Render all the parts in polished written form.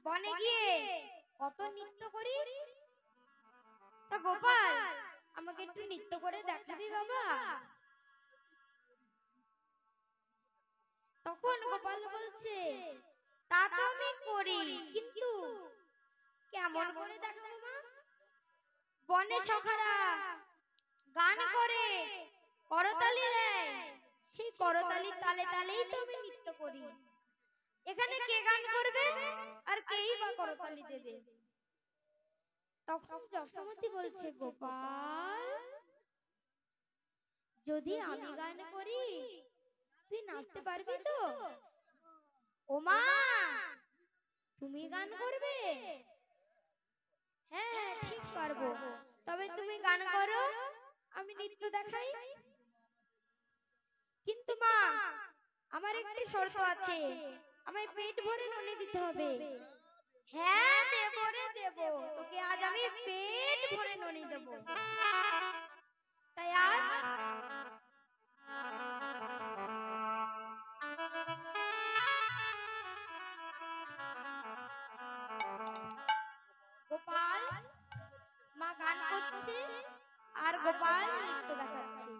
বনে গিয়ে কত নৃত্য করিস। তা গোপাল আমাকে একটু নৃত্য করে দেখাবি বাবা? তখন গোপাল বলছে, তা তো আমি করি, কিন্তু কেমন করে দেখাবো মা? বনে সখারা গান করে, করতালি দেয়, সেই করতালির তালে তালেই তো আমি নৃত্য করি। এখানে কে গান করবে আর কেই বা করতালি দেবে? তখন যশোমতী বলছে, গোপাল যদি আমি গান করি তুই নাচতে পারবি তো? ও মা, তুমি গান করবে? হ্যাঁ হ্যাঁ ঠিক পারবো, তবে তুমি গান করো, আমি নৃত্য দেখাই। কিন্তু মা, আমার একটি শর্ত আছে, আমায় পেট ভরে ননি দিতে হবে। হ্যাঁ দেব রে দেব, তোকে আজ আমি পেট ভরে ননি দেব। তাই আজ গোপাল মা গান করছে আর গোপাল নৃত্য দেখাচ্ছে।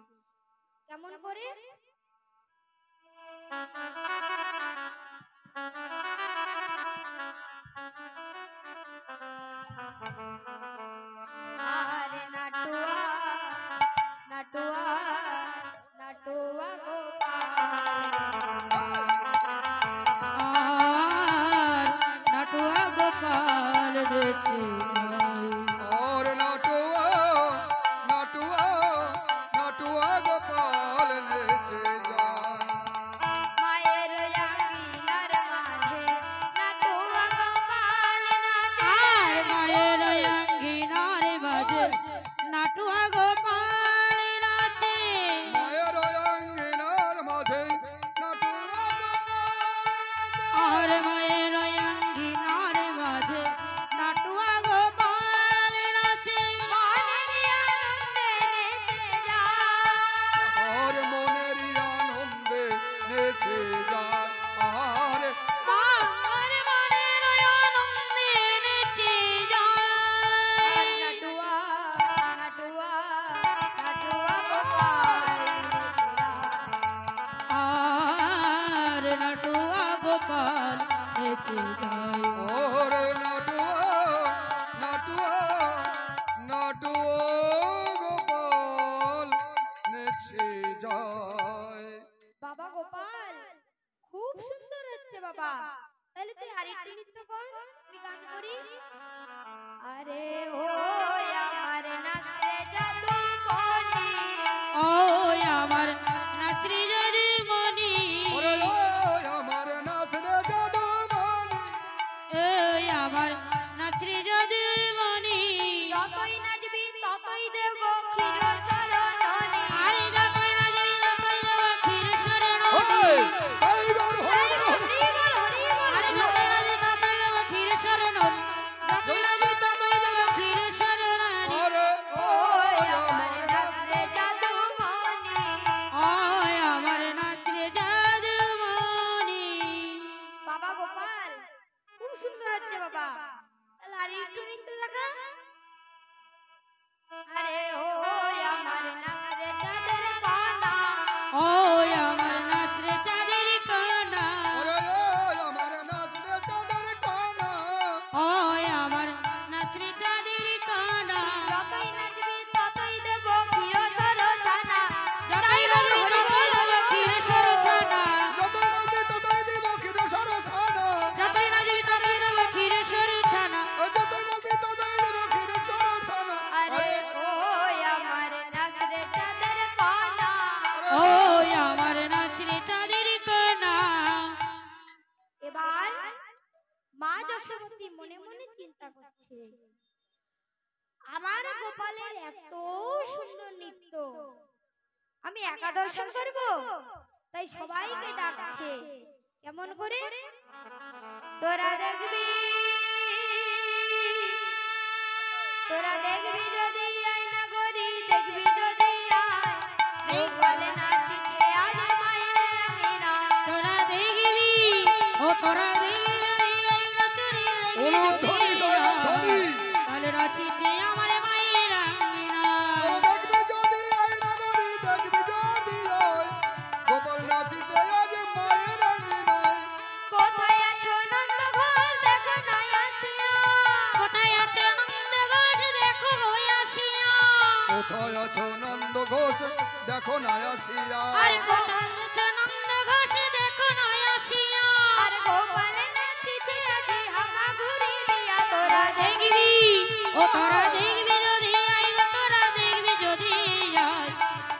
কেমন করে? আরে নাটুয়া নাটুয়া নাটুয়া আর নাটুয়া গোপাল রেছে। और नाटुआ नाटुआ नाटुआ गोपाल नेचे जाए। मायर अंगिनार माझे नाटुआ गोपाल नाचे। আর মায়ের অঙ্গিনার বাজে নাটুয়া গোপাল নাচে। मायर अंगिनार माझे नाटुआ गोपाल আর মায়ের অঙ্গিনার বাজে নাটুয়া গোপাল নাচে। और मोनेरी आनंदे नेचे जाए। और আর মনের আনন্দে নেচে যায়। নাটুয়া নাটুয়া নাটুয়া গোপাল। আর নাটুয়া গোপাল নেচে যায়। और नाटुआ नाटुआ नाटुआ गोपाल नेचे जाए। বাবা গোপাল খুব সুন্দর হচ্ছে বাবা, তাহলে তুই আরেকটু নৃত্য কর, আমি গান করি। আরে ও আমার নাচরে জাদু মনি, ও আমার নাচরে জাদু মনি, अरे ओ हमारे नाचने जादू मानी। ও আমার নাচরে জাদু মনি। যতই নাচবি ততই দেব ক্ষীর শরণনি। আরে যতই নাচবি ততই দেব ক্ষীর শরণনি। ओए आई गौर हो হরি বল হরি বল। আরে যতই নাচবি ততই দেব ক্ষীর শরণনি। যতই নাচবি ততই দেব ক্ষীর শরণনি। अरे ও ओ আমার हमारे নাচরে জাদু মনি। ওই আমার নাচরে জাদু মনি। বাবা গোপাল খুব সুন্দর হচ্ছে বাবা, তাহলে আর একটু নৃত্য দেখা। আরে ও আমার নাচরে চাঁদের কণা, ওই আমার নাচরে চাঁদের কণা। अरे ओ हमारे नाचने चादर काना। ওই আমার নাচরে চাঁদের কণা। যতই নাচবি ততই দেব ক্ষীর সরছানা। যতই নাচবি ততই দেব ক্ষীর সরছানা। যতই নাচবি ততই দিব ক্ষীর সরছানা। যতই নাচবি ততই দেব ক্ষীর সরছানা। যতই নাচবি ততই দিব ক্ষীর সরছানা। আরে ও আমার নাচরে চাঁদের কণা। ওই আমার নাচরে চাঁদের কণা। এবার মা যশোমতী মনে মনে চিন্তা করছে, আমার গোপালের এত সুন্দর নৃত্য আমি একা দর্শন করব, তাই সবাইকে ডাকছে। কেমন করে? তোরা দেখবি যদি আয়না করি, দেখবি যদি আয় গোপালে নাচিছে আজ মায়ের আঙিনা। তোরা দেখবি ও তোরা দেখবি দেখো না আসিয়া আর কোথায় আছে নন্দ ঘোষে দেখো না আসিয়া আর গোপাল নাচিছে আজি হামাগুড়ি দিয়া তোরা দেখবি ও তোরা দেখবি যদি আই গো তোরা দেখবি যদি আই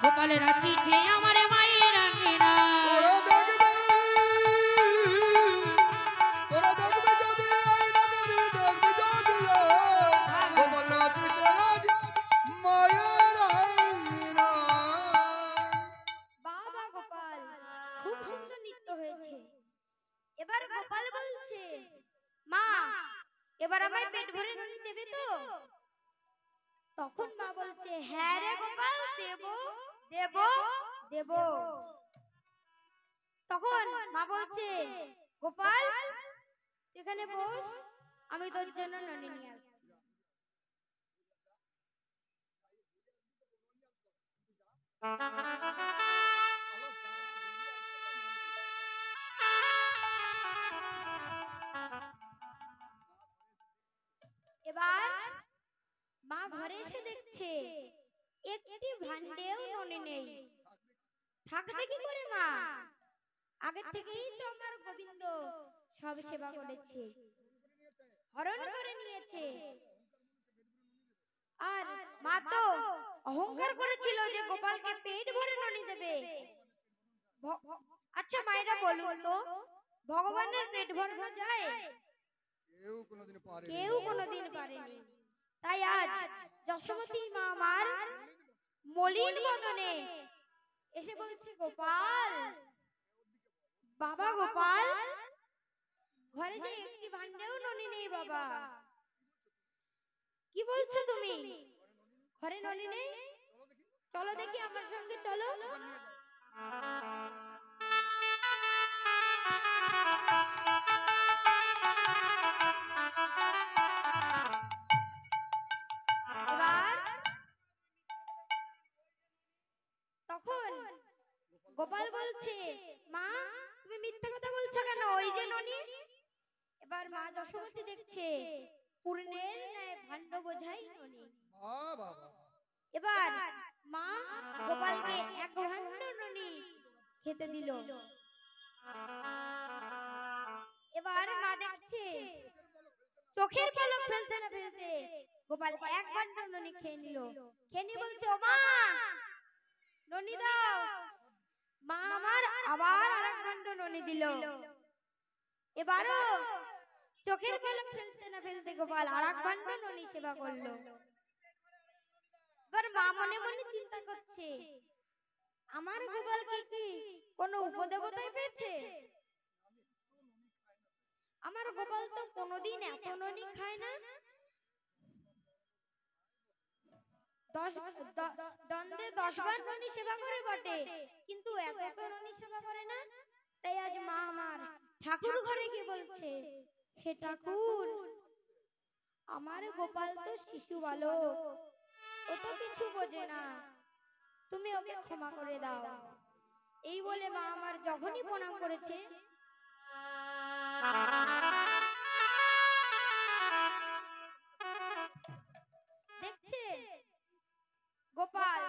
গোপাল নাচিছে আমার মায়ের আঙ্গিনা তোরা দেখবে যদি আই নগরী দেখবি যদি গোপাল নাচিছে আজ মায়ের আঙ্গিনায়। বাবা গোপাল খুব সুন্দর নৃত্য হয়েছে। এবার গোপাল বলছে মা এবার আমায় পেট ভরে ননি দেবে তো? তখন মা বলছে হ্যাঁ রে গোপাল দেব দেব দেব। তখন মা বলছে গোপাল এখানে বস, আমি তোর জন্য ননি নিয়ে আসছি। এবার মা ঘরে এসে দেখছে একটি ভান্ডেও ননি নেই। থাকবে কি করে মা? আগে থেকেই তো আমার গোবিন্দ সব সেবা করেছে, হরণ করে নিয়েছে। আর মা তো অহংকার করেছিল যে গোপালকে পেট ভরে ননি দেবে। আচ্ছা মায়েরা বলুন তো ভগবানের পেট ভরানো যায়? কেউ কোনোদিন পারে কেউ কোনোদিন পারেনি। তাই আজ যশোমতী মা আমার মলিন বদনে এসে বলছে গোপাল বাবা গোপাল ঘরে যে একটি ভান্ডেও ননি নেই বাবা। কি বলছো তুমি? ঘরে ননি নেই? চলো দেখি আমার সঙ্গে চলো। এবার তখন গোপাল বলছে মা তুমি মিথ্যা কথা বলছো কেন? ওই যে ননি। এবার মা যশোমতী দেখছে পূর্ণের ন্যায় ভাণ্ড বোঝাই ননি। বাবা এবার মা গোপালকে এক ভাণ্ড ননি খেতে দিল। এবার মা দেখছে চোখের পলক ফেলতে না ফেলতে গোপাল এক ভাণ্ড ননি খেয়ে নিল। খেয়ে নিয়ে বলছে ও মা ননি দাও। মা আমার আবার আরেক ভাণ্ড ননি দিল। এবারও চোখের পলক ফেলতে না ফেলতে গোপাল আরেক ভাণ্ড ননি সেবা করলো। এবার মা মনে মনে চিন্তা করছে আমার গোপালকে কি কোনো উপদেবতায় পেয়েছে? আমার গোপাল তো কোনোদিন এত ননি খায় না। দ্বন্দ্বে 10 বার ননি সেবা করে বটে, কিন্তু এত তো ননি সেবা করে না। তাই আজ মা আমার ঠাকুর ঘরে গিয়ে বলছে হে ঠাকুর আমার গোপাল তো শিশু বালক, ও তো কিছু বোঝে না, তুমি ওকে ক্ষমা করে দাও। এই বলে মা আমার যখনই প্রণাম করেছে দেখছে গোপাল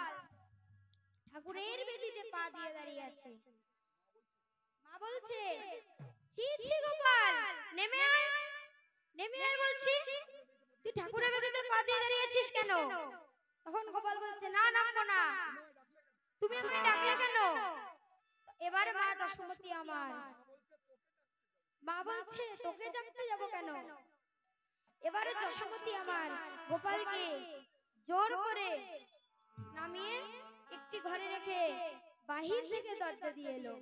ঠাকুরের বেদিতে পা দিয়ে দাঁড়িয়ে আছে। মা বলছে ছি ছি গোপাল নেমে আয়, নেমে আয় বলছি। তুই ঠাকুরের বেদিতে পা দিয়ে দাঁড়িয়ে আছিস কেন? তখন গোপাল বলছে না নামবো না। তুমি আমাকে ডাকলে কেন? এবার মা যশোমতী আমার মা বলছে তোকে ডাকতে যাব কেন? এবারে যশোমতী আমার গোপালকে জোর করে নামিয়ে একটি ঘরে রেখে বাহির থেকে দরজা দিয়ে এলো।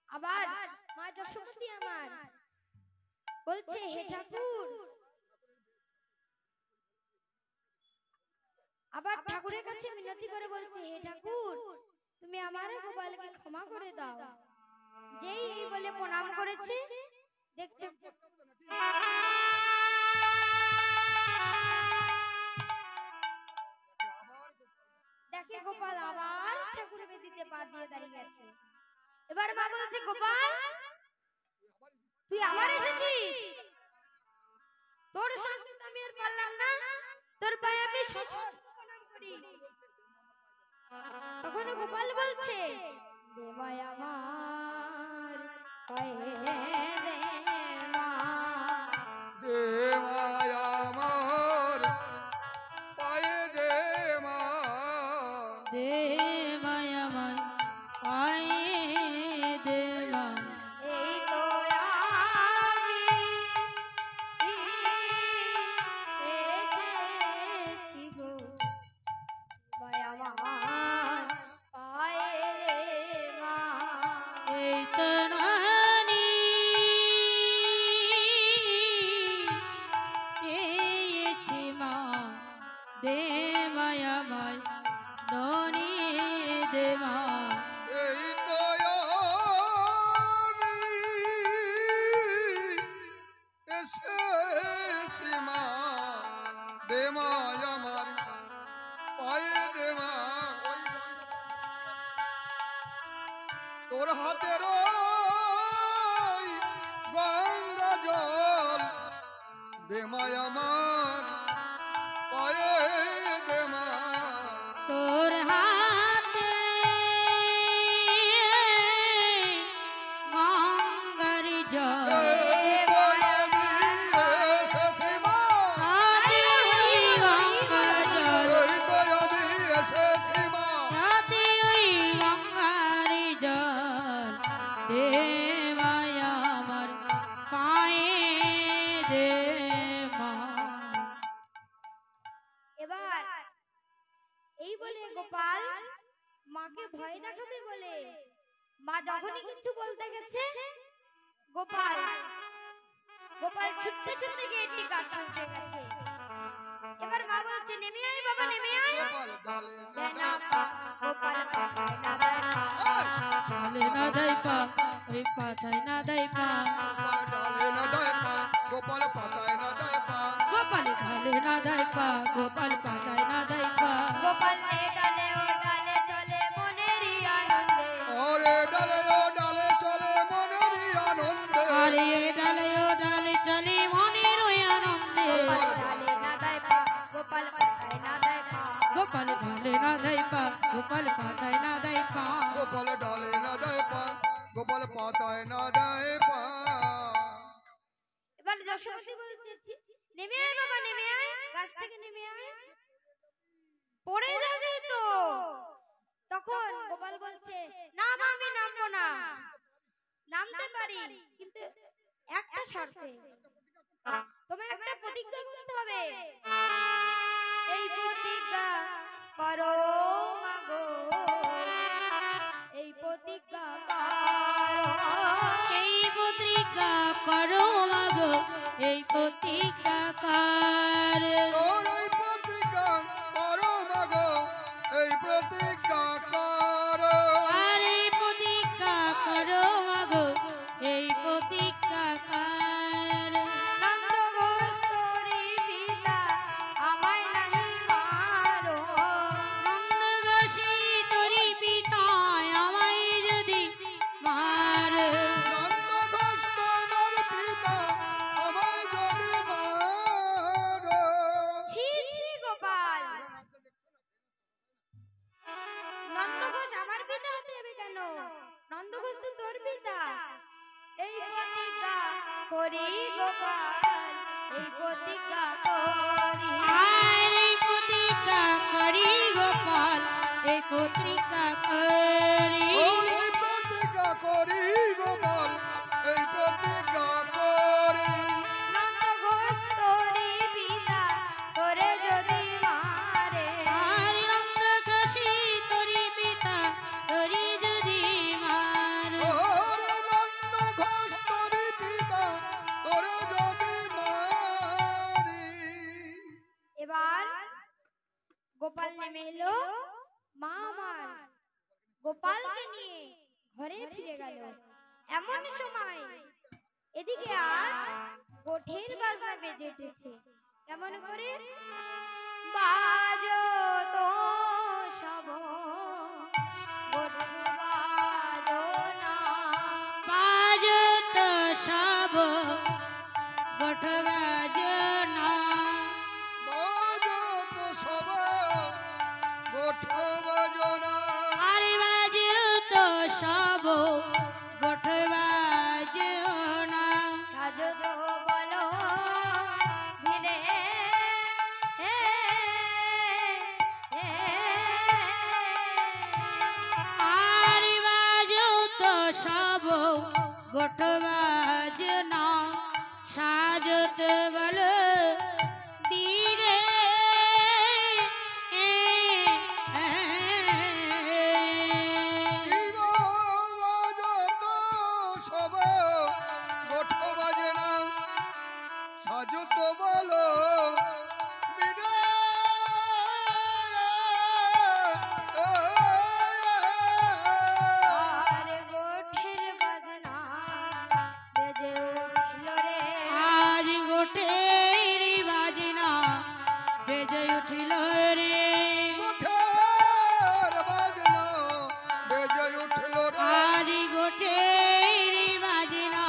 আবার মা যশোমতী আমার বলছে হে ঠাকুর, আবার ঠাকুরের কাছে মিনতি করে বলছে হে ঠাকুর তুমি আমার গোপালকে ক্ষমা করে দাও। যেই এই বলে প্রণাম করেছে দেখছে দেখে গোপাল আবার ঠাকুরের বেদিতে পা দিয়ে দাঁড়িয়ে গেছে। এবার মা বলছে গোপাল তুই আবার এসেছিস, তোর শাস্তি আমি আর পারলাম না, তোর পায়ে আমি প্রণাম করি। তখন গোপাল বলছে দেবাই আমার পায়ে দে মা। দে মায়া আমার পায়ে দে মা। দে মায়া মাই পায়ে দে মা। এই তো আমি এসেছি গো দেবাই আমার পায়ে দে মা। এই তো রানী পেয়েছি মা। দে মায়া মাই ধনী দে মা। এই তো আমি এসেছি মা। দে মায়া আমার পায়ে দে মা। তোর হাতের ওই গঙ্গা জল দে মায়া আমার পায়ে দে মা। তোর হাতে গঙ্গার জল এই তো আমি এসেছি মা। হাতে ওই গঙ্গার জল। এই তো আমি এসেছি মা। হাতে ওই গঙ্গার জল। দে মায়া আমার পায়ে দে মা। এবার এই বলে গোপাল মাকে ভয় দেখাবে বলে মা যখনই কিছু বলতে গেছে গোপাল গোপাল ছুটতে ছুটতে গিয়ে একটি গাছ উঠে গেছে। এবার মা বলছে নেমে আয় বাবা নেমে আয়। গোপাল ডালে দেয় না পা, গোপাল পাতায় না দেয় পা। ডালে না দেয় পা, ওই পাতায় না দেয় পা। গোপাল ডালে না দেয় পা, গোপাল পাতায় না দেয় পা। গোপাল ঢালে না দেয় পা, গোপাল পাতায় না দেয় পা। গোপাল নে ডালে ও ডালে চলে মনেরই আনন্দে। ওরে ডালে ও ডালে চলে মনেরই আনন্দে। আরে এ ডালে ও ডালে চলে মনের ওই আনন্দে। গোপাল ডালে না দেয় পা, গোপাল পাতায় না দেয় পা। গোপাল ঢালে না দেয় পা, গোপাল পাতায় না দেয় পা। গোপাল ডালে না দেয় পা, গোপাল পাতায় না দেয় পা। এবার যশোমতী বলছে নেমে আয় বাবা নেমে আয়, গাছ থেকে নেমে আয়, পড়ে যাবে তো। তখন গোপাল বলছে না মা আমি নামবো না। নামতে পারি কিন্তু একটা শর্তে, তোমায় একটা প্রতিজ্ঞা করতে হবে। এই প্রতিজ্ঞা করো মাগো, এই প্রতিজ্ঞা করো। এই প্রতিজ্ঞা করো মাগো, এই প্রতিজ্ঞা কর। তোর এই প্রতিজ্ঞা করো মাগো, এই প্রতিজ্ঞা করো। আর এই প্রতিজ্ঞা করো মাগো, এই প্রতিজ্ঞা কর। নন্দ ঘোষ তোরি পিতা আমায় নাহি মারো। নন্দঘোষী তোরি পিতায় আমায় যদি মার। নন্দ ঘোষ তোমার পিতা আমায় যদি মারো। ছি ছি গোপাল, নন্দ ঘোষ আমার পিতা হতে হবে কেন? নন্দ ঘোষ তো তোর পিতা। এই প্রতিজ্ঞা করি গোপাল, এই প্রতিজ্ঞা করি। আর এই প্রতিজ্ঞা করি গোপাল, এই প্রতিজ্ঞা করি। ওর এই প্রতিজ্ঞা করি গোপাল, এই প্রতিজ্ঞা করি। নন্দ ঘোষ তোরি পিতা তোরে যদি মারে। আর নন্দঘোষী তোরি পিতা তোরি যদি মার। ওরে নন্দ ঘোষ তোরি পিতা তোরে যদি মারি। এবার গোপাল নেমে এলো, মা আমার গোপালকে নিয়ে ঘরে ফিরে গেল। এমন সময় এদিকে আজ গোঠের বাজনা বেজে উঠেছে। কেমন করে? বাজো তো সব গোঠ বাজো না। বাজত সব গোঠ বাজনা। বাজো তো সব গোঠ বাজনা আরে বাজে তো সব গোঠ বাজনা সাজো তো বলো ধীরে হে হে আরে বাজে তো সব গোঠ বাজনা সাজতে বলো ধীরে দিবা বাজত সব গোঠ বাজনা সাজত বলো আর গোঠের বাজনা বেজে উঠল রে আজ গোটের বাজনা বেজে উঠিল রে গোঠের বাজনা বেজে উঠল রে আজ গোটের বাজনা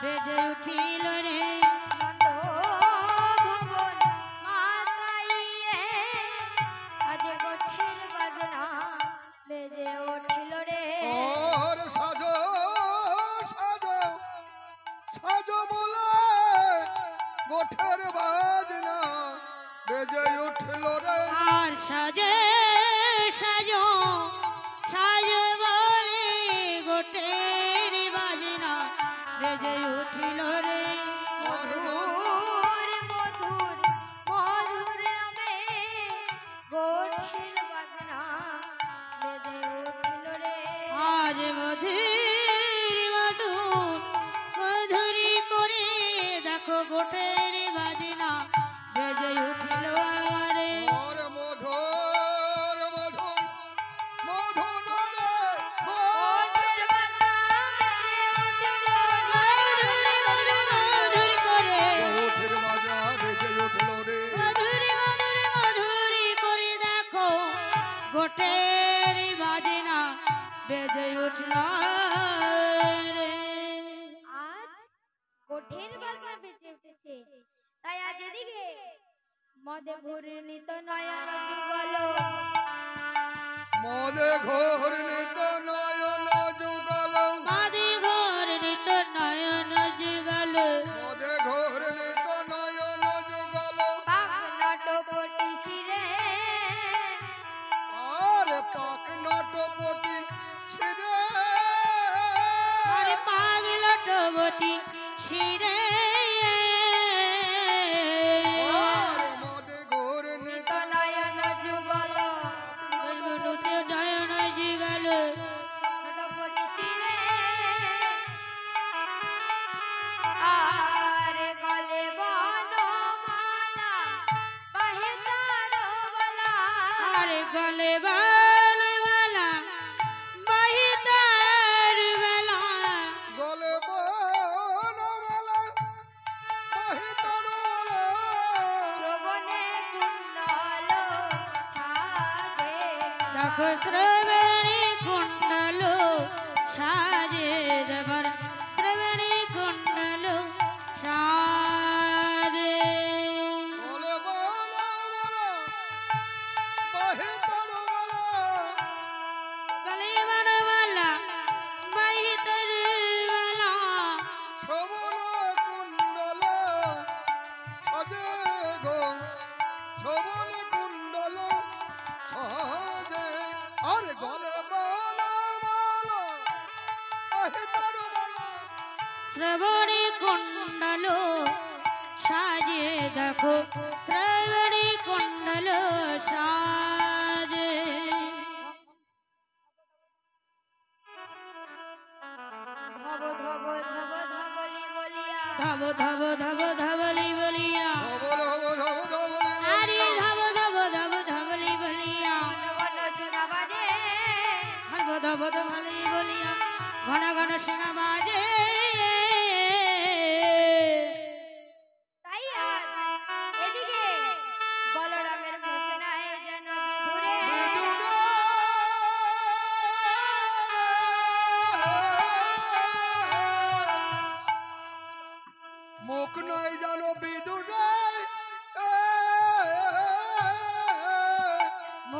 বেজে উঠিল রে নন্দ ভবন মাতাইয়ে আজ গোঠের বাজনা বেজে উঠল রে और साजो साजो साजो बोले गोठर बाजना बेजे उठलो रे আর সাজে সাজো সাজো বলে গোটের বাজনা বেজে উঠিল রে और মধুর মধুর মধুর নামে গোঠের বাজনা বেজে উঠল রে আজ মধুর মধুর মধুরি করে দেখো গোটের বাজনা বেজে উঠিল রে और मधुर मधुर मधुर গোঠের বাজনা বেজে উঠল রে মধুরি মধুর মধুর করে गोठर बाजना बेजे उठलो रे মধুরি মধুরি মধুরি করে দেখো গোটের বাজনা বেজে উঠল রে আজ গোঠের বাজনা বেজে উঠেছে তাই আজ এদিকে মদে ঘূর্ণিত নয়ন যুগল মদে ঘোর নিত নয়ন যুগল মাদি ঘর নিত নয়ন যুগল মদে ঘোর নিত নয়ন যুগল বাঘ নটপটি শিরে আর পাক নটপটি ছিড়ে আরে পাগল টবটি শিরে আর মদে ঘোর নিত তো নয়ন যুগল দুটো নয়ন যুগল নটপটি শিরে আর গলে বনমালা বাহে তারবালা আরে গলে বালা বাহি তার বেলা গলে বনমালা বাহি তরুমালা শ্রবণে কুণ্ডল সাজে দেখো শ্রবণী কুণ্ডল সাজে দেবার শ্রবণী কুণ্ডল সাজে গলে বনমালা বাহি তরুমালা গলে বনমালা বাহি তার বেলা শ্রবণ কুণ্ডল সাজে গো শ্রবণ কুণ্ডল সাজে আর গলে বনমালা বাহি তরুমালা শ্রবণী কুণ্ডল সাজে দেখো শ্রবণী কুণ্ডল সাজে ধব ধব ধব ধবলি বলিয়া ধব ধব ধব ধবলি বলিয়া ধবল হব ধব ধবলে আরে ধব ধব ধব ধবলি বলিয়া ঘন ঘন শোনা বাজে ধব ধব ধবলি বলিয়া ঘন ঘন শোনা বাজে তাই আজ এদিকে বলরামের মুখ নাই যেন বিধুরে বিদুরে মুখ নাই জানো বিদুরে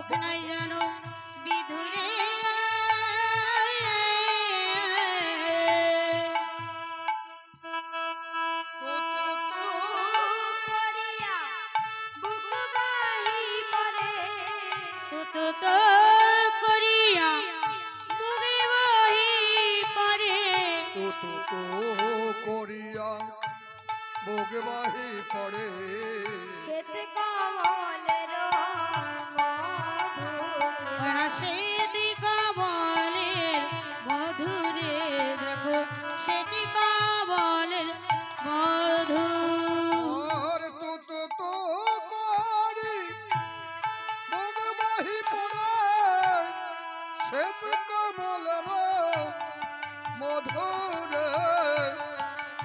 মুখ নাই যেন বিধুরে করিয়া বুক বাহি করে তো তো করিয়া বুকে বহি পরে করিয়া বুক বাহি পড়ে শ্বেত কমলের মধু সেটি কবলের মধুরে দেখো সেটি কবলের মধু আর তো করি বুক বাহি পড়ে শ্বেত কমলের মধুরে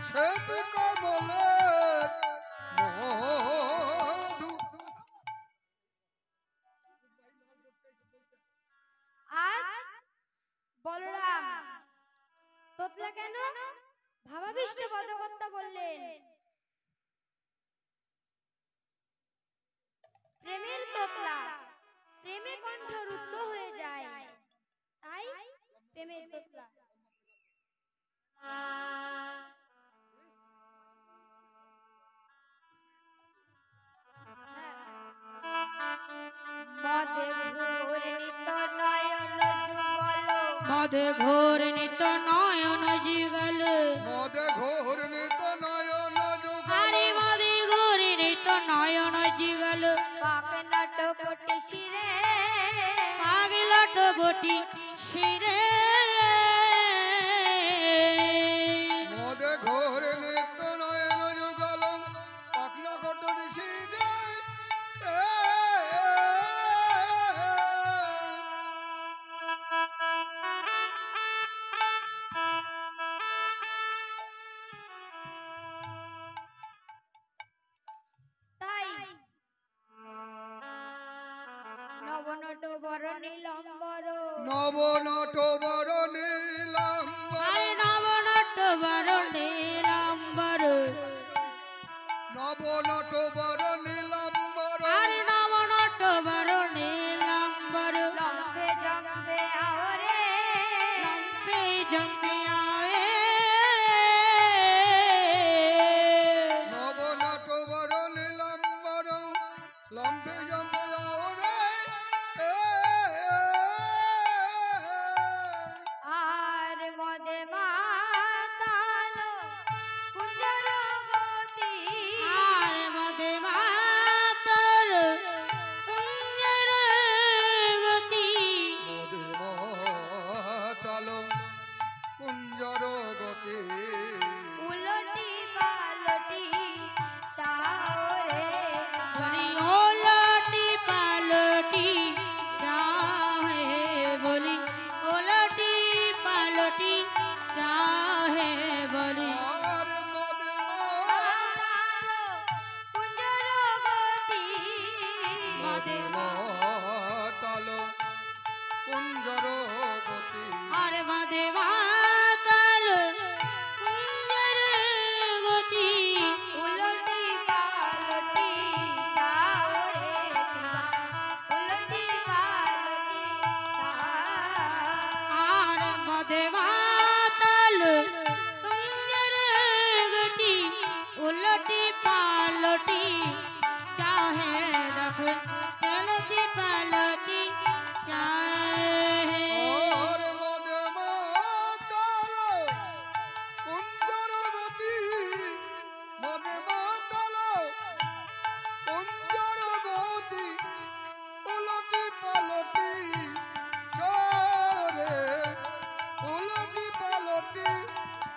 শ্বেত কমলের মধু। আজ বলরাম তোতলা কেন ভাবাবিষ্ট পদকর্তা বললেন প্রেমের তোতলা প্রেমে কণ্ঠ রুদ্ধ হয়ে যায় তাই প্রেমের তোতলা মদে ঘূর্ণিত নয়ন যুগল মদে ঘোর নিত নয়ন যুগল মদে ঘূর্ণিত নয়ন যুগল আরে মদে ঘোর নিত নয়ন যুগল পাক নটপটি শিরে পাগলট বটি শিরে মদে ঘূর্ণিত নয়ন যুগল পাখনা কটরি শিরে তাই নবনট বরণীলম্বর নব নট বর নীলাম্বর আরে নবনট বরণে লম্বর নব নট বর নীলাম্বর আরে নবনট বরণে লম্বর লম্ফে জম্বে আওরে লম্পে জম্পে আয়ে নব নট বর নীলাম্বর লম্বে জম্বে আওরে আর মদে মাতাল কুঞ্জর গতি আর মদে মাতল কুঞ্জর গতি মদে মাতাল কুঞ্জর গতি উলটি পালটি চাওরে বলি ওলটি পালটি চাহে বলি ওলটি পালটি চাহে বলি আর মদে কুঞ্জর গতি মদে মাতাল কুঞ্জর গতি আর মদে মাতাল কুঞ্জর গতি উলটি পালটি চাওরে উলটি পালটি আর মদে মাতাল কুঞ্জর গতি উলটি পালটি চাহে দেখো পালটি পালটি চাহে আর মদে মাতাল কুঞ্জর গতি মদে মাতাল কুঞ্জর গতি উলটি পালটি চারে উলটি পালটি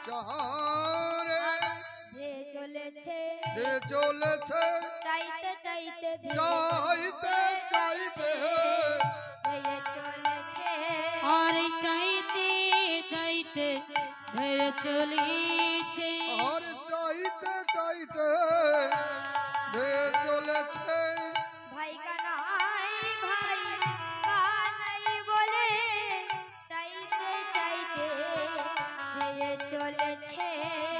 চারে ধে চলেছে দে চলেছে চাইতে চাইতে চাইতে চাইতে ধেয়ে চলেছে আর চাইতে চাইতে ধরে চলিছে আর চাইতে চাইতে দে চলেছে ভাই কানাই ভাই কানাই বলে চাইতে চাইতে ধেয়ে চলেছে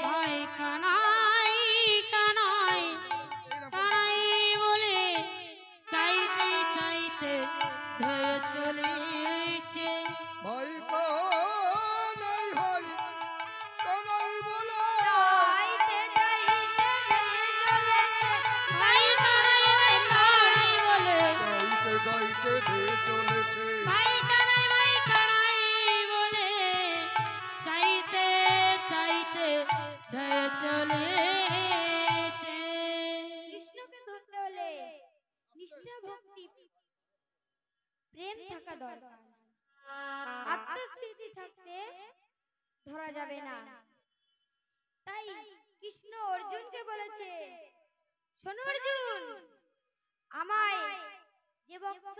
ভাই কানাই কানাই কানাই বলে চাইতে চাইতে প্রেম থাকা দরকার। আত্মস্মৃতি থাকতে ধরা যাবে না। তাই কৃষ্ণ অর্জুনকে বলেছে, শোনো অর্জুন, আমায় যে ভক্ত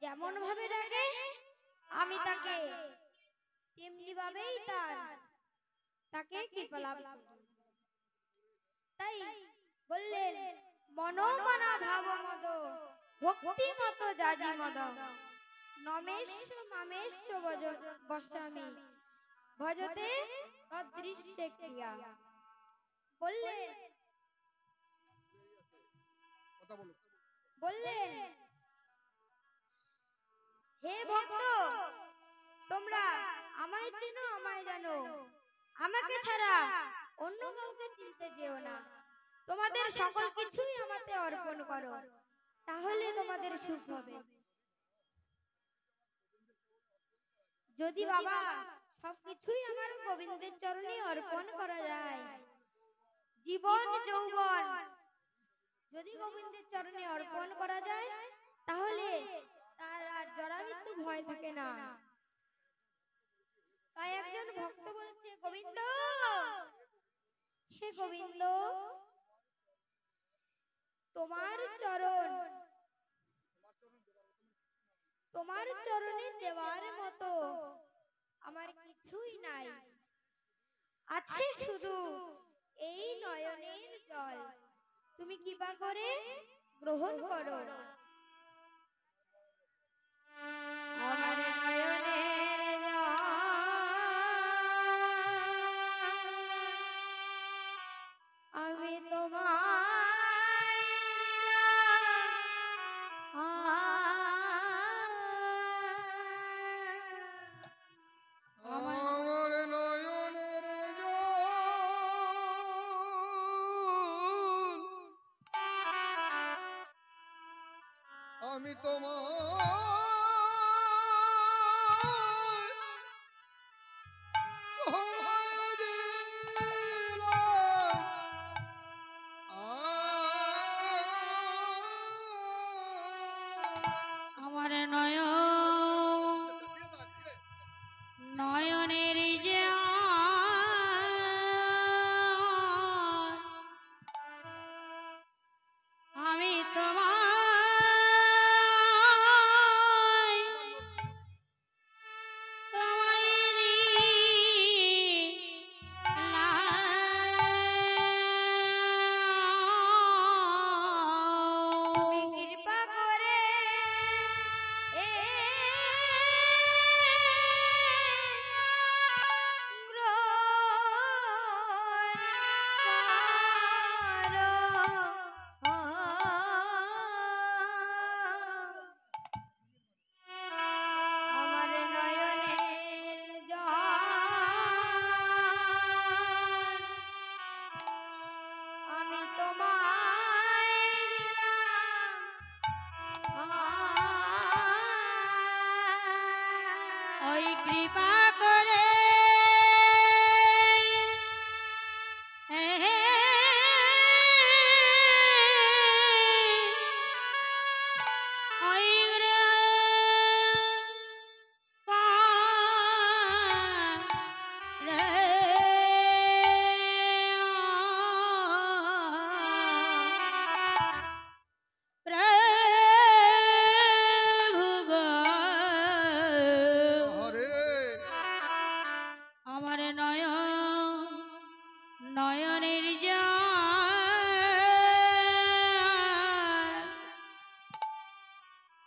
যেমন ভাবে ডাকে আমি তাকে তেমনি ভাবেই তাকে কৃপা লাভ করি। তাই বললেন, মনোমনা ভাব মদ ভক্তি মত জাজি মদ নমেশ্য মামেশ্য বসামি ভজতে তদৃশ্যে ক্রিয়া। বললেন কথা বলো। বললেন হে ভক্ত, তোমরা আমায় চেনো, আমায় জানো, আমাকে ছাড়া অন্য কাউকে চিনতে যেও না। তোমাদের সকল কিছুই আমাতে অর্পণ করো, তাহলে তোমাদের সুখ হবে। যদি বাবা সবকিছুই আমার গোবিন্দের চরণে অর্পণ করা যায়, জীবন যৌবন যদি গোবিন্দের চরণে অর্পণ করা যায়, তাহলে তার আর জরা মৃত্যু ভয় থাকে না। তাই একজন ভক্ত বলছে, গোবিন্দ, হে গোবিন্দ, তোমার চরণে দেওয়ার মতো আমার কিছুই নাই, আছে শুধু এই নয়নের জল, তুমি কৃপা করে গ্রহণ করো। আমার নয়নের জল আমি তোমায় আমার নয়নের জল আমি তোমায় আমার নয়নের জল আমি তুমি কৃপা করে আমার নয়নের জল আমি তোমায় দিলাম। ওই কৃপা করে ওই আমার নয়নের জল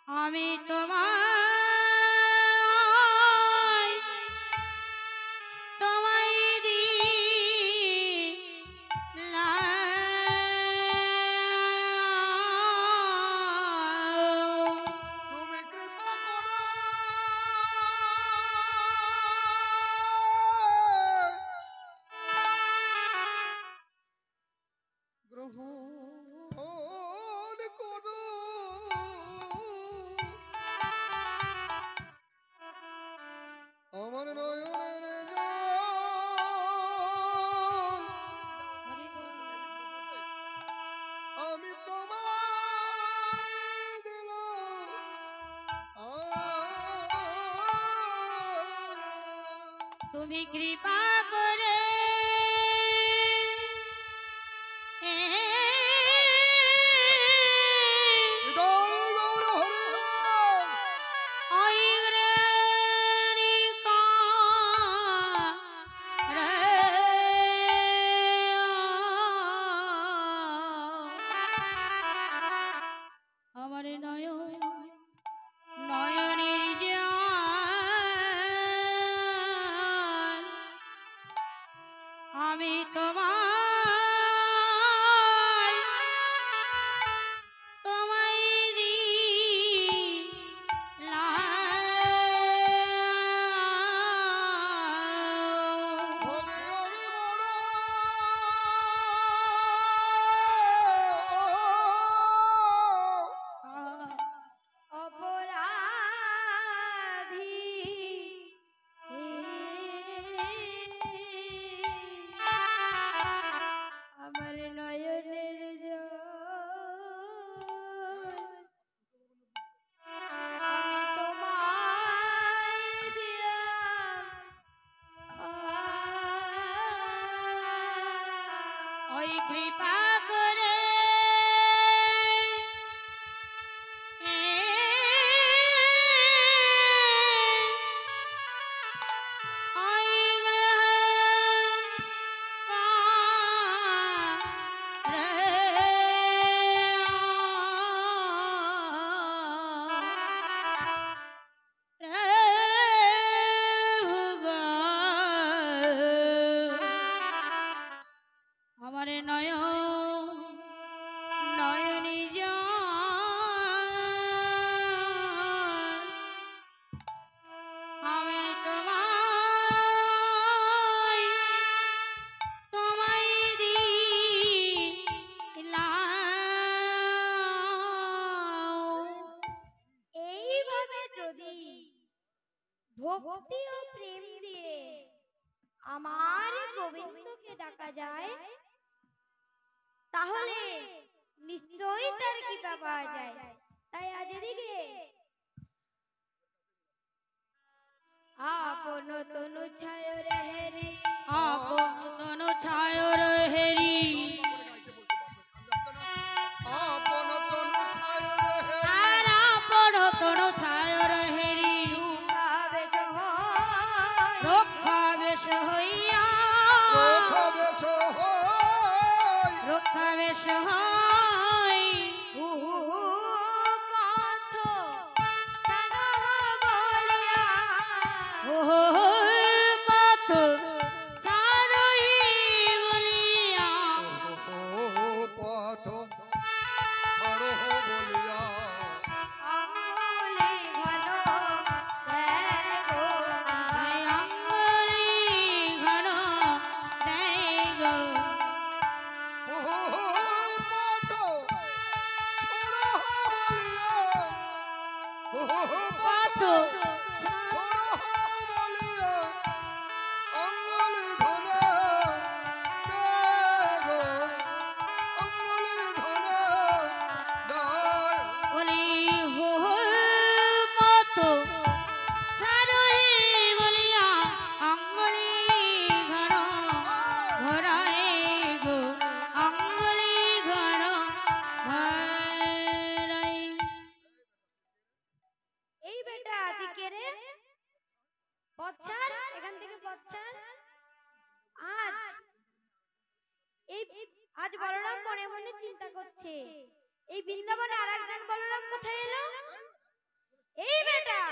আমি তোমায় দিলাম। তুমি কৃপা করো গ্রহণ করো আমার নয়নের জল আমি তোমায় দিলাম। তুমি কৃপা করে হৃদয় গৌর হরি বল। আমার নয়নের জল আমি তোমায় দিলাম। ভবে আমি বড় অপরাধী আমার নয়নের জল আমি তোমায় দিলাম ওই কৃপা করে ওই আমার নয়নি আমি তোমায় দিলাম। এইভাবে যদি ভক্তি ও প্রেম দিয়ে আমার গোবিন্দকে ডাকা যায় তাহলে নিশ্চয়ই তার কৃপা পাওয়া যায়। তাই আজ এদিকে আপন তনু ছায় রেহেরি আপন তনু ছায়র হেরি আপন তনু ছায় রে আর আপন তনু ছায়র হেরি রূপাবেশ হয় রক্ষা বেশ হইয়া রোখবেশ হয় রক্ষা বেশ হয় পথ সাধব বলিয়া ও পথ সারই বলিয়া ও পথ ছাড়ো বলিয়া অঙ্গুলি ঘন দেখো ওই অঙ্গুলি ঘন দেয় গো ও পথ ছাড়ো বলিয়া ও পথ ছাড়ো বলিয়া অঙ্গুলি ঘনে দেগো অঙ্গুলি ঘনে দায় বলি হো পথ সারই বলিয়া অঙ্গুলি ঘন ঘরায় গো অঙ্গুলি ঘন ঘরায়। এই বেটা দিকে রে পচ্ছার এখান থেকে পচ্ছার আজ এই আজ বলরাম মনে মনে চিন্তা করছে এই বৃন্দাবনে আরেকজন বলরাম কোথায় এলো। এই বেটা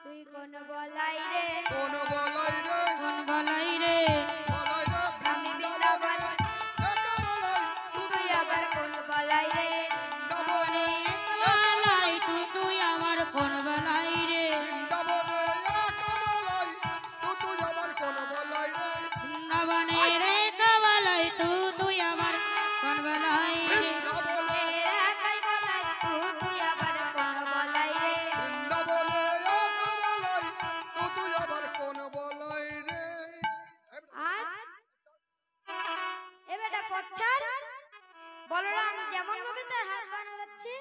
তুই কোন বলাই রে কোন বলাই রে কোন বলাই রে বলাই রে আমি বৃন্দাবন একা বলাই তুই আবার কোন বলাই রে বৃন্দাবনে বলাই তুই আমার কোন বলাই রে বৃন্দাবনে একা বলাই তুই আবার কোন বলাই রে বৃন্দাবনে রে কবলাই তুই আমার কোন বলাই রে বৃন্দাবনে একাই বলাই তুই আবার কোন বলাই রে বৃন্দাবনে একা বলাই তুই আবার কোন বলাই রে আজ এবারটা পচ্ছার বলরাম যেমন ভাবে তার হাত পা নাড়াচ্ছে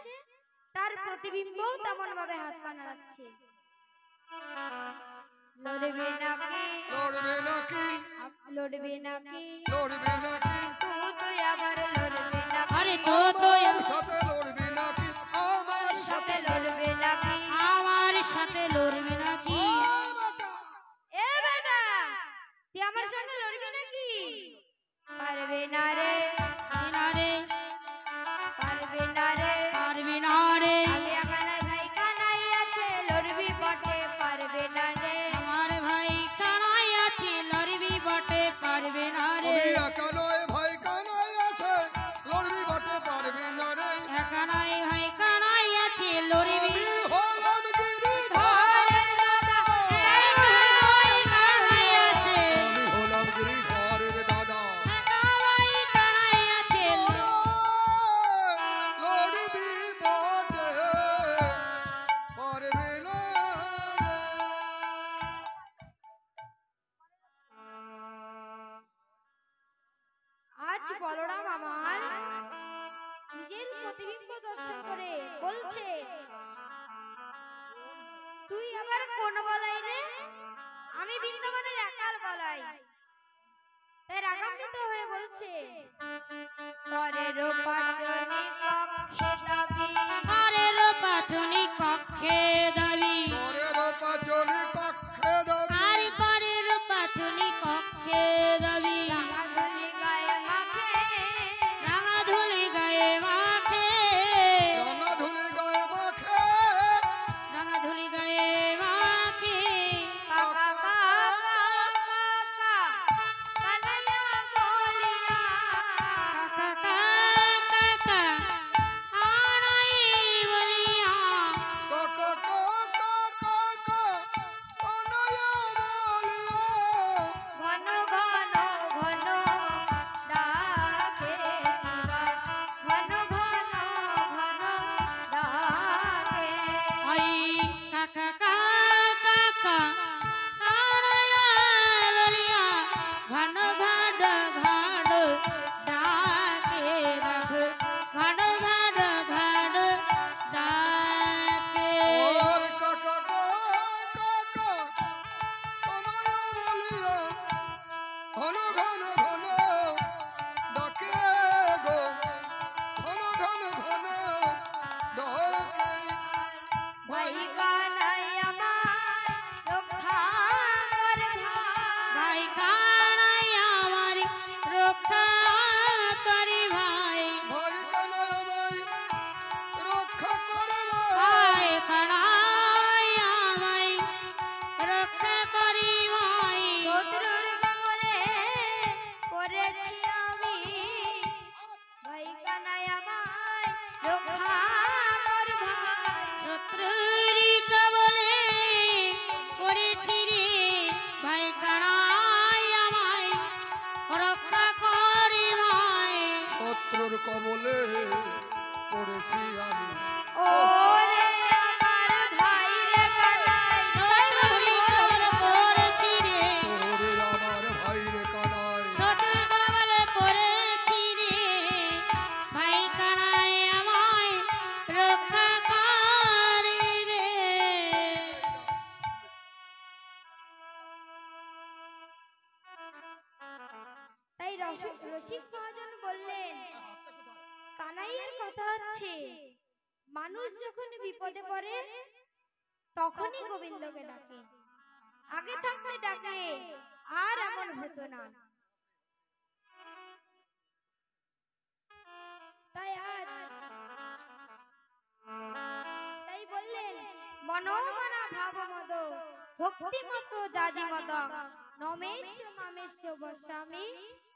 তার প্রতিবিম্ব তেমন ভাবে হাত পা নাড়াচ্ছে। লড়বে নাকি লড়বে নাকি লড়বে নাকি লড়বে নাকি তুই আবার লড়বে নাকি আরে তো আমার সাথে লড়বে নাকি আমার সাথে লড়বে নাকি আমার সাথে লড়বে নাকি এ বেটা তুই আমার সঙ্গে লড়বি নাকি পারবে না রে না রে পারবে না রে পারবি না রে আমি এখানে ভাই কানাই আছে লড়বি বটে পারবে না রে আমার ভাই কানাই আছে লড়বি বটে পারবে না রে আমি একা নয় ভাই কানাই আছে লড়বি বটে পারবে না রে একা নাই ভাই কানাই আছে লড়বি আমি হলাম গিরিধর ভাই কানাই আছে আমি হলাম গিরিধরের দাদা ভাই কানাই আছে লড়বি বটে পারবে না আজ বলরাম আমার নিজের প্রতিবিম্ব দর্শন করে বলছে তুই আবার কোন বলাই রে আমি বৃন্দাবনের একাল বলাই তাই রাগান্বিত হয়ে বলছে পরের পাচনে কক্ষে দাবি পরের পাচনি কক্ষে দাবি পরের পাচনি কক্ষে দাবি আর করের পাচনি কক্ষে দাবি রাগাধুলি গায়ে মাখে রাঙা ধুলি গায়ে মাখে রাঙা ধুলি গায়ে মাখে রাঙা ধুলি গায়ে মাখে কাকা কাকা কাকা কানাইয়া বলিয়া কাকা কাকা আনাই বলিয়া কাকা কাকা কাকা কানাইয়া বলিয়া ঘন ঘন ঘন ডাকে দিবা ঘন ঘন ঘন ডাকে ওই কাকা কাকা আনাইয়া বলিয়া ঘন ঘন ঘন ডাকে রাখ ঘন ঘন ঘন ডাকে আর কাকা কাকা কানাইয়া বলিয়া ঘন ঘন ঘন ডাকে গো ঘন ঘন ঘন ডাকে ভাই কানাই আমার রক্ষা কর ভাই কানাই আমার রক্ষা করি ভাই ভাই কানাইয়া ভাই রক্ষা করে ভাই কানাই আমায় রক্ষা করি ভাই শত্রুর কবলে পড়েছি আমি ভাই কানাই আমার রক্ষা কর ভাই শত্রুর কবলে পড়েছি রে ভাই কানাই আমায় রক্ষা করি ভাই শত্রুর কবলে পড়েছি আমি ওরে আমার ভাই রে কানাই শত্রুর কবলে পড়েছি রে ওরে আমার ভাই রে কানাই শত্রুর কবলে পড়েছি রে ভাই কানাই আমায় রক্ষা করি রে তাই রসিক মহাজন বললেন কানাইয়ের কথা হচ্ছে মানুষ যখন বিপদে পড়ে তখনই গোবিন্দকে ডাকে আগে থাকতে ডাকলে আর এমন হতো না তাই বললেন মনোমনা ভাবমদ ভক্তিমত জাজিমত নমেশ মামেশ বস্বামী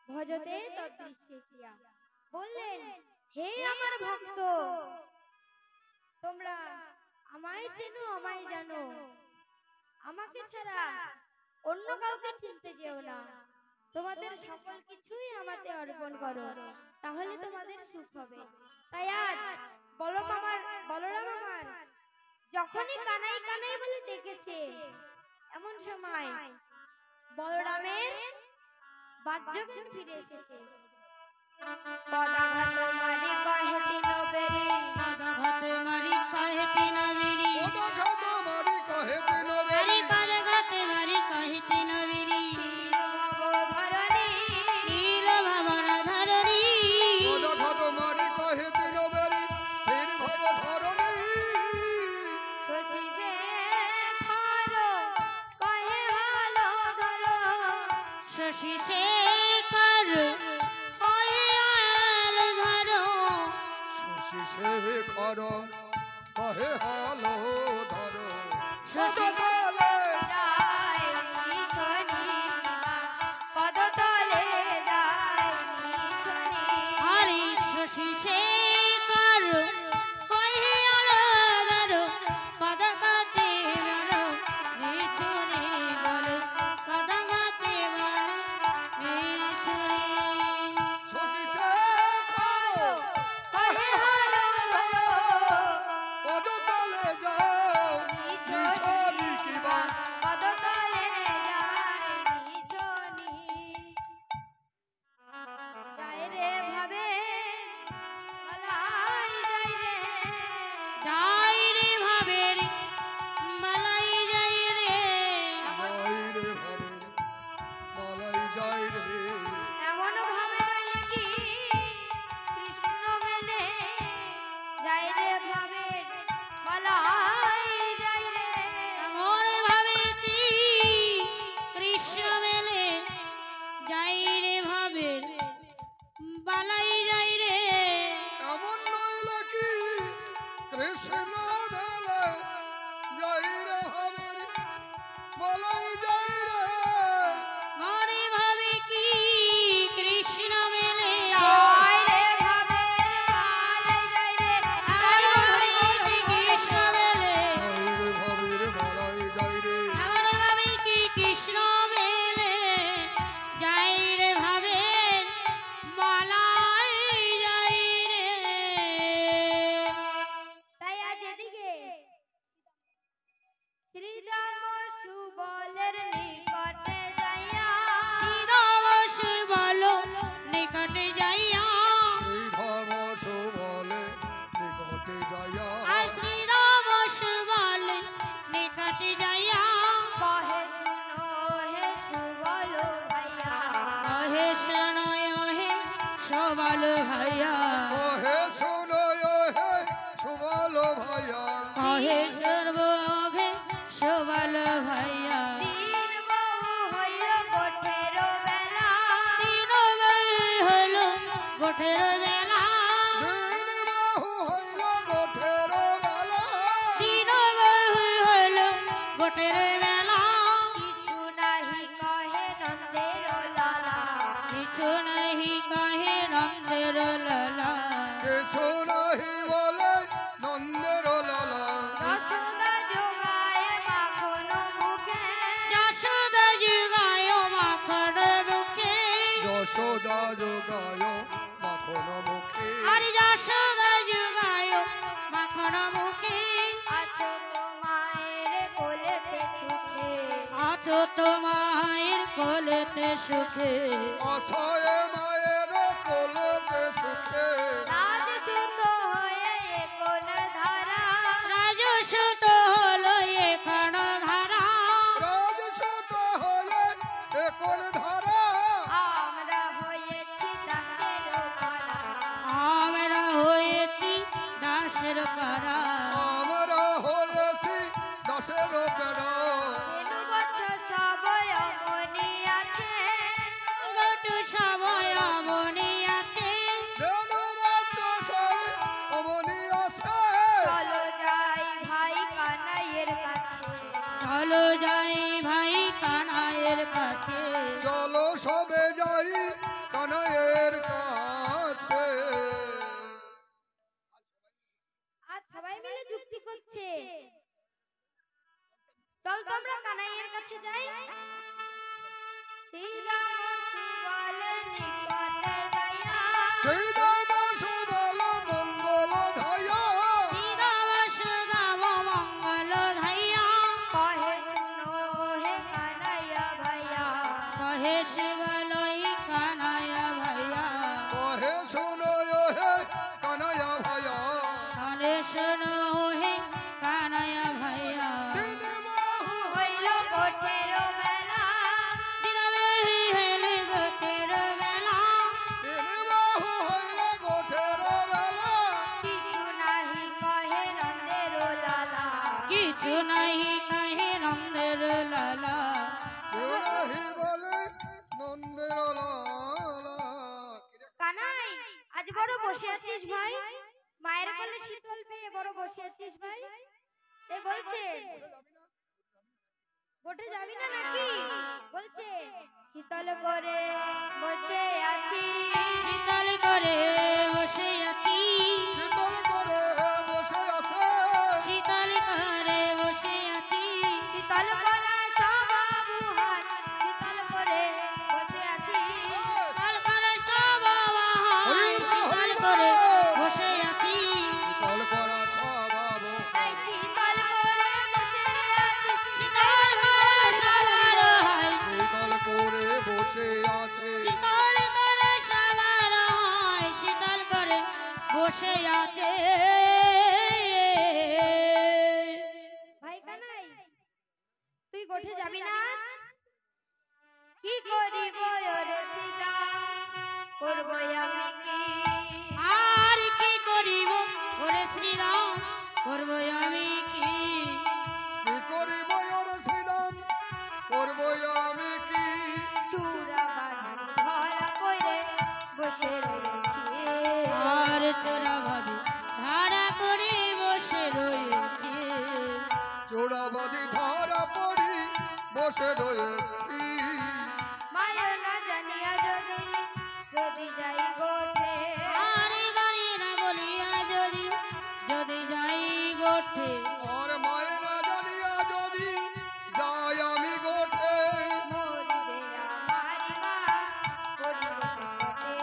ভজতে তদৃশ্যে ক্রিয়া বললেন হে আমার ভক্ত তোমরা আমায় চেনো আমায় জানো আমাকে ছাড়া অন্য কাউকে চিনতে যেও না তোমাদের সকল কিছুই আমাতে অর্পণ করো তাহলে তোমাদের সুখ হবে তাই আজ বলরাম আমার যখনই কানাই কানাই বলে ডেকেছে এমন সময় বলরামের বাহ্যজ্ঞান ফিরে এসেছে পদাঘাত মারি কহে তিন বেরি পদাঘাত মারি কহে তিন বেরি পদাঘাত মারি কহে তিন আরে বেরি পদাঘাত মারি শেখর কহে হলো ধর শশী পদতলে যায় নিছনি পদতলে যায় নিছনি আরে শশী শেখর কহে আলাদার পদগাতে বলো নিচুরে বলো পদগাতে বলো নিচুরে শশী শেখর কহে হলো ধর পদতলে যাও নিছনি কিবা পদতলে যায় নিছনি যায় রে ভাবে মালাই যায় রে যাই রে ভাবের মালাই যাই রে যাই রে ভাবের মালাই যাই রে এমন ভাবে রইলে কি কৃষ্ণ মেলে যায় রে ভাবে মালাই যায় রে এমন ভাবে কি কৃষ্ণ মেলে যাই রে ভাবের বালাই যাই রে এমন নইলে কি কৃষ্ণ বেলে যাই রে ভাবের মালাই যাই রে মনে ভাবে কি কৃষ্ণ মেলে যায় রে ভাবে মালাই যায় রে আমার ভাবে কি কৃষ্ণ মেলে যাই রে ভাবের মালাই যাই রে আমার ভাবে কি কৃষ্ণ মেলে যাই রে ভাবের বালাই যাই রে তাই আজ এদিকে শ্রীরাম সুবলের নিকটে যাইয়া শ্রীরামস বলো নিকটে যাইয়া শ্রীধাম সুবলে নিকটে যাইয়া আর শ্রীরামস বলে নিকটে যাইয়া কহে শুনো হে সুবল ভাইয়া কহে শোনয় হে সবল ভাইয়া ওহে শোনো হে সুবল ভাইয়া কহে সর্বঘে সবল ভাইয়া দিন বহু হইল গোঠেরো বেলা দিন হলো গোঠের বেলা দিন বাহু হইল গোঠের বেলা দিন হইল গোঠের বেলা কিছু নাহি কহে নন্দের লালা কিছু নাহি কহে নন্দের লালা কিছু নাহি বলে নন্দের লালা রসদা যোগায় মাখন মুখে যশোদা যুগায় মাখন রুখে যশোদা যোগায় মাখন মুখে আর যশোদা যুগায় মাখন মুখে আছো তো মায়ের কোলেতে সুখে আছো তোমার কোলেতে সুখে অছয় মায়ের কোলতে সুখে রাজ সুত হয়ে কোন ধারা রাজসুত হলো এখন ধারা রাজসূত হয়ে এখন ধারা আমরা হয়েছি দাসের পারা আমরা হয়েছি দাসের পাড়া আমরা হয়েছি দাসের পেড়া তেনু বছর সবই অমনি আছে গটু সবয় মনে আছে দেনু বাচ্চা সব অমনি আছে চলো যাই ভাই কানাইয়ের কাছে চলো যাই ভাই কানাইয়ের কাছে চলো সবে যাই কানাইয়ের কাছে আজ সবাই মিলে যুক্তি করছে চল তো আমরা কানাইয়ের কাছে যাই শ্রীরাম সুবলের নিকটে যাইয়া সেই দাম সুবল মঙ্গল ধায়া শ্রীরাম সুদাম মঙ্গল ধাইয়া কহে শুনো হে কানাইয়া ভাইয়া কহে শিবলই কানাইয়া ভাইয়া কহে শুনো হে কানাইয়া ভাইয়া কানে শোনো হে কানাইয়া ভাইয়া দিন বাহু হইল গোঠেরো বেলা দিনবে হেলে গোটের বেলা দিন বাহু হইল গোঠের বেলা কিছু নাহি কহে নন্দের লালা কিছু নাহি কাহে নন্দের লালা কেউ নাহি বলে নন্দের লালা কানাই আজ বড় বসে আছিস ভাই মায়ের কোলে শীতল পেয়ে বড় বসে আছিস ভাই? এ বলছে গোটে যাবি না নাকি? বলছে শীতল করে বসে আছি, শীতল করে বসে আছি, শীতল করে বসে আছে, শীতল করে বসে আছি, শীতল করা সবাবুহার, শীতল করে বসে আছি, শীতল করে সবাবুহার, শীতল করে বসে আছি, শীতল করা স্বভাব, তাই শীতল করে বসে আছি, শীতল করে সবাবুহার, শীতল করে বসে আছে, শীতল করে সবাবুহার, শীতল করে বসে আছে। ভাই কানাই তুই গোঠে যাবি না আজ? কি করিব ওরে সীতা, করব আমি কি? আর কি করিব ওরে শ্রীরাম, করব আমি কি? কি করিব ওর শ্রীরাম, করব আমি কি? চূড়া বাঁধি ধরা কইরে বসে রয়েছি, আর চোরাবাদী ধারা করে বসে রয়েছে, চোরাবাদী ধরা পড়ি বসে রয়েছি, মায়ের না জানিয়া যদি যদি যাই গোঠে, আরে বাড়ি না বলিয়া যদি যদি যাই গোঠে, আর মায়ে না জানিয়া যদি যাই আমি গোঠে, মরিবে আমারি মা পড়িব সংকটে,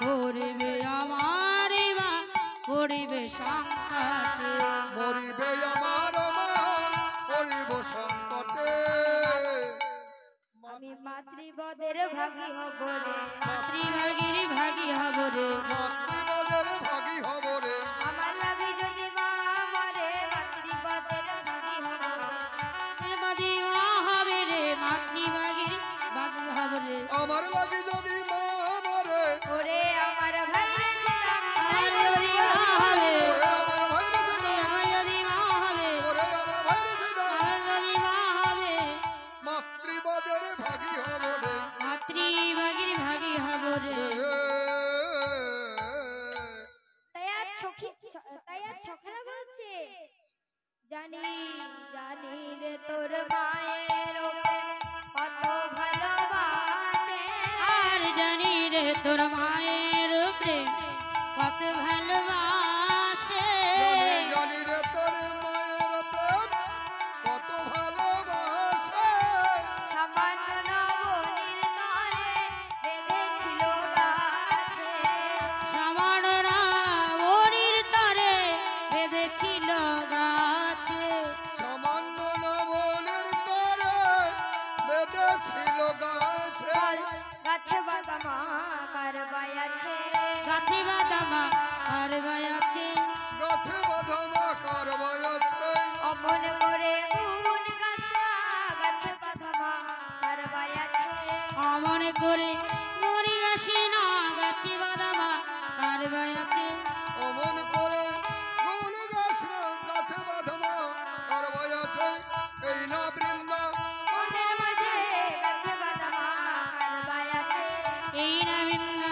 মরিবে আমার মা পড়িবে সংকটে, মরিবে আমার মা পড়িব সংকটে, আমি মাতৃবদের ভাগী হব রে, মাতৃভাগীর ভাগী হব রে, মাতৃপদের ভাগী হব রে, আমার লাগে যদি মা মরে মাতৃবদের ভাগী হব রে, বাদী মা হবে রে, মাতৃভাগীর বাদী হব রে, আমার লাগি যদি মা মরে, ওরে আমার ভাই রে সীতাম আমার যদি মা হবে, ওরে আমার ভাইরে সীতা, আমার যদি মা হবে, ওরে আমার ভাইরে সীতা, আমার যদি মা হবে, মাতৃপদের ভাগী হব রে, মাতৃভাগীর ভাগী হব রে। তাই আজ সখারা বলছে জানি জানি রে তোর মায়ের প্রেম কত ভালোবাসে, আর জানি রে তোর মায়ের প্রেম কত ভালোবাসে, জানি জানি রে তোর মায়ের প্রেম কত ভালোবাসে, সামান্য নবনীর তরে বেঁধেছিল গাছে, সামান্য রাবণীর তরে বেঁধেছিল গাছে, সামান্য লবণের তরে বেঁধেছিল গাছে, গাছে বাদামা কারবাই আছে, গাছে বাদামা আর আছে, গাছে বাঁধামা কারবাই আছে, অমন করে গুণ গাছটা গাছে বাদামা কারবাই আছে, অমন করে মরি আসে না, গাছে বাদামা কারবাই আছে, অমন করে গুণ গাছ গাছে বাঁধামা কারবাই আছে, এই না বৃন্দা মনের মাঝে গাছে বাদামা কারবাই আছে, এই না ভিন্ন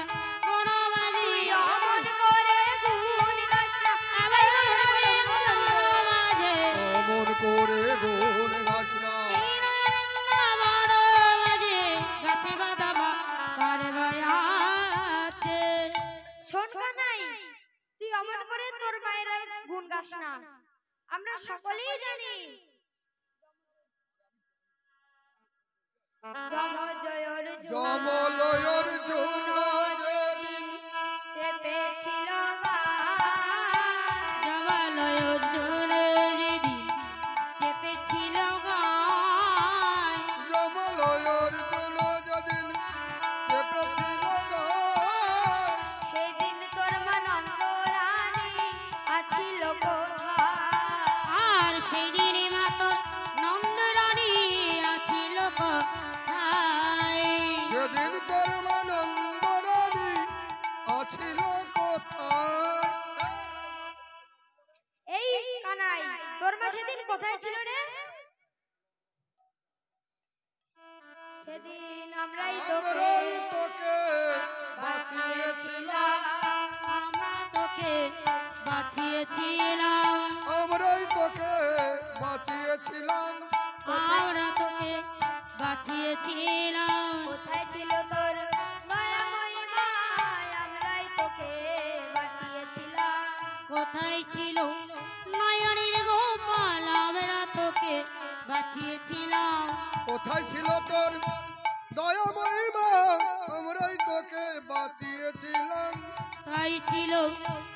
কোন বাজি, অমন করে গুণ গাছটা আবার না ভিন্ন মাঝে, অমন করে গুণ গাছ না, এই না ভিন্ন বড় মাঝে, গাছে বাদামা কারবাই আছে। শোন কানাই তুই অমন করে তোর মায়ের আর গুণ গাস না, আমরা সকলেই জানি জমজয়র জমলয়র জুন যেদিন চেপেছিল জবালয় জোরেরি চেপেছিল গায়, জমলয়র জুন যেদিন চেপেছিল গায়, সেদিন তোর মা নন্দরানী আছিল কোথায়, আর সেদিন মাতর নন্দরানী আছিল কোথায়, সেদিন তোর মানন্দরানী আছিল কোথায়, এই কানাই তোর মা সেদিন কোথায় ছিল রে? সেদিন আমরাই তোকে আমরাই তোকে বাঁচিয়েছিলাম, আমরা তোকে বাঁচিয়েছিলাম, আমরাই তোকে বাঁচিয়েছিলাম। আমরা তোকে বাঁচিয়েছিলাম। কোথায় ছিল তোর দয়াময়ী মায়, আমরাই তোকে বাঁচিয়েছিলাম। কোথায় ছিল নয়নের গোপাল, আমরা তোকে বাঁচিয়েছিলাম। কোথায় ছিল তোর দয়াময়ী মা, আমরাই তোকে বাঁচিয়েছিলাম। তাই ছিল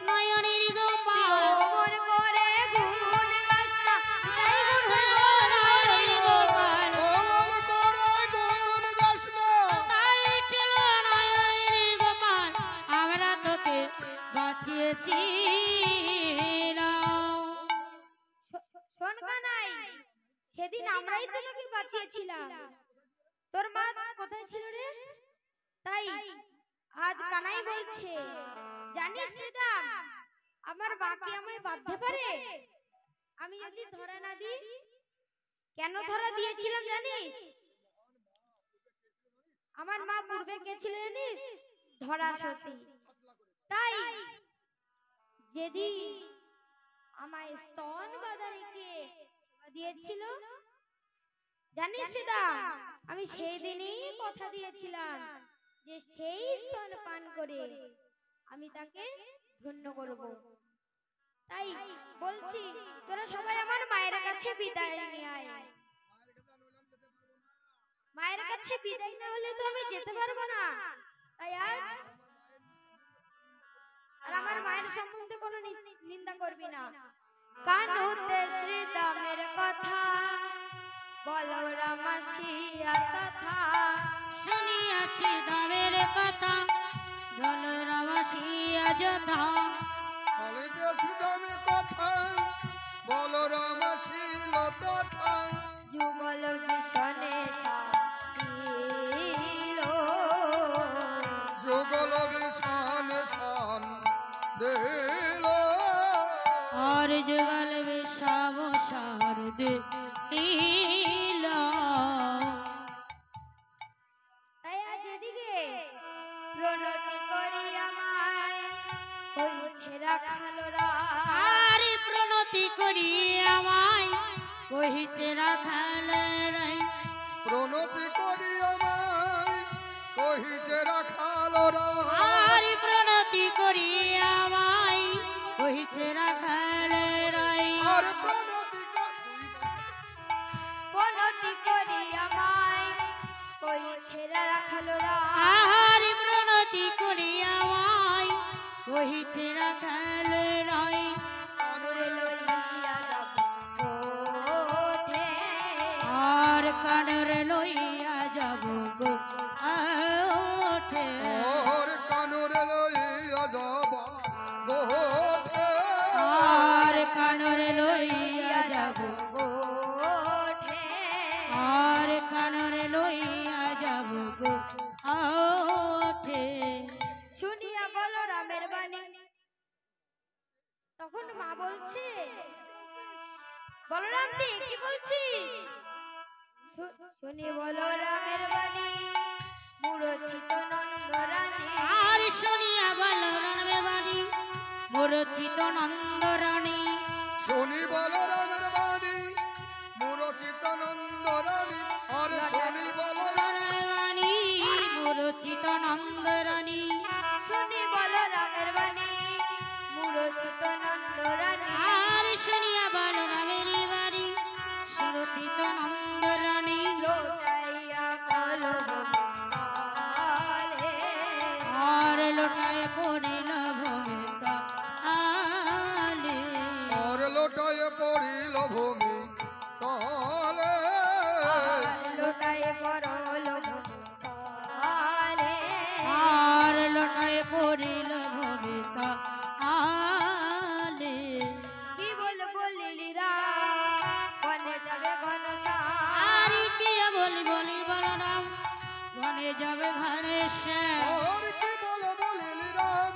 নয়নের গোপাল, ওমর করে গুণ গাস না, তাই নয়নের গোপাল, অমর করে গুণ গাস না। তাই ছিল নয়নের গোপাল, আমরা তোকে বাঁচিয়েছিলাম। শোন কানাই, সেদিন আমরাই তো তোকে বাঁচিয়েছিলাম। তোর মা কোথায় ছিল রে? তাই আজ কানাই বলছে, জানিস শ্রীদাম, আমার মা কি আমায় বাঁধতে পারে? আমি যদি ধরা না দিই? কেন ধরা দিয়েছিলাম জানিস? আমার মা পূর্বে কে ছিল জানিস? ধরা সতী। তাই যেদিন আমায় স্তন বাজারে দিয়েছিল জানিস সেটা, আমি সেই দিনই কথা দিয়েছিলাম যে সেই স্তন পান করে আমি তাকে ধন্য করব। তাই বলছি তোরা সবাই আমার মায়ের কাছে বিদায় নিয়ে আয়। মায়ের কাছে বিদায় না হলে তো আমি যেতে পারবো না। তাই আজ আর আমার মায়ের সম্বন্ধে কোনো নিন্দা করবি না। কানুতে শ্রীদামের কথা বলরাম আসিয়া তথা, শুনিয়াছি দামের কথা, বলরাম আসিয়া যথা। বলিতে শ্রীদামে কথা, বলরাম আসিল তথা। যুগল ভীষণে সাহিল, যুগল বিষান শান দিল। আর যুগল বিষাব শারদ ইল। তাই আজ এদিকে প্রণতি করি আমায় হইছে রাখালোরা। আর প্রণতি করি আমায় কহিছে রাখাল রাই। প্রণতি করি আমায় কহিছে রাখালরা। আর প্রণতি করি আমায় কহিছে রাখাল রাই। আর প্রণতি প্রণতি করি আমায় কইছে রাখালোরা। আর প্রণতি করি আমায় কহিছে রাখাল রাই। কানুরে লইয়া যাব ওঠে, আর কানর লইয়া যাব গো ওঠে। ওর কানুরে লইয়া যাব গোঠে। আর কানর লইয়া যাব, ওঠে। আর কানর লইয়া যাব গো ওঠে। শুনিয়া বলো রামের বাণী, তখন মা বলছে, বলরাম তুই কি বলছিস? শুনি বলরামের বাণী, মূর্ছিত নন্দরানী। আর শুনিয়া বলরামের বাণী, মূর্ছিত নন্দরানী। শুনি বলরামের বাণী, মূরচিত নন্দরানী। আর শুনি বলরাম বাণী, মূর্ছিত নন্দরানী। শুনি বলরামের বাণী, মূর্ছিত নন্দরানী। আর শুনিয়া বলরামের বাণী, মূর্ছিত নন্দরানী। লোটাইয়া কলব কালে, আর লোটায় পড়িল ভূমি তালে। আর লোটায় পড়িল ভূমি তলে। লোটায় পরল কালে। আর লোটায় পড়িল ভূমি তালে। কি বলিলি রাম, বনে যাবে ঘনশ্যাম। আর কি বলি বলরাম, বনে যাবে ঘরে শ্যাম। আর কি বলিলি রাম,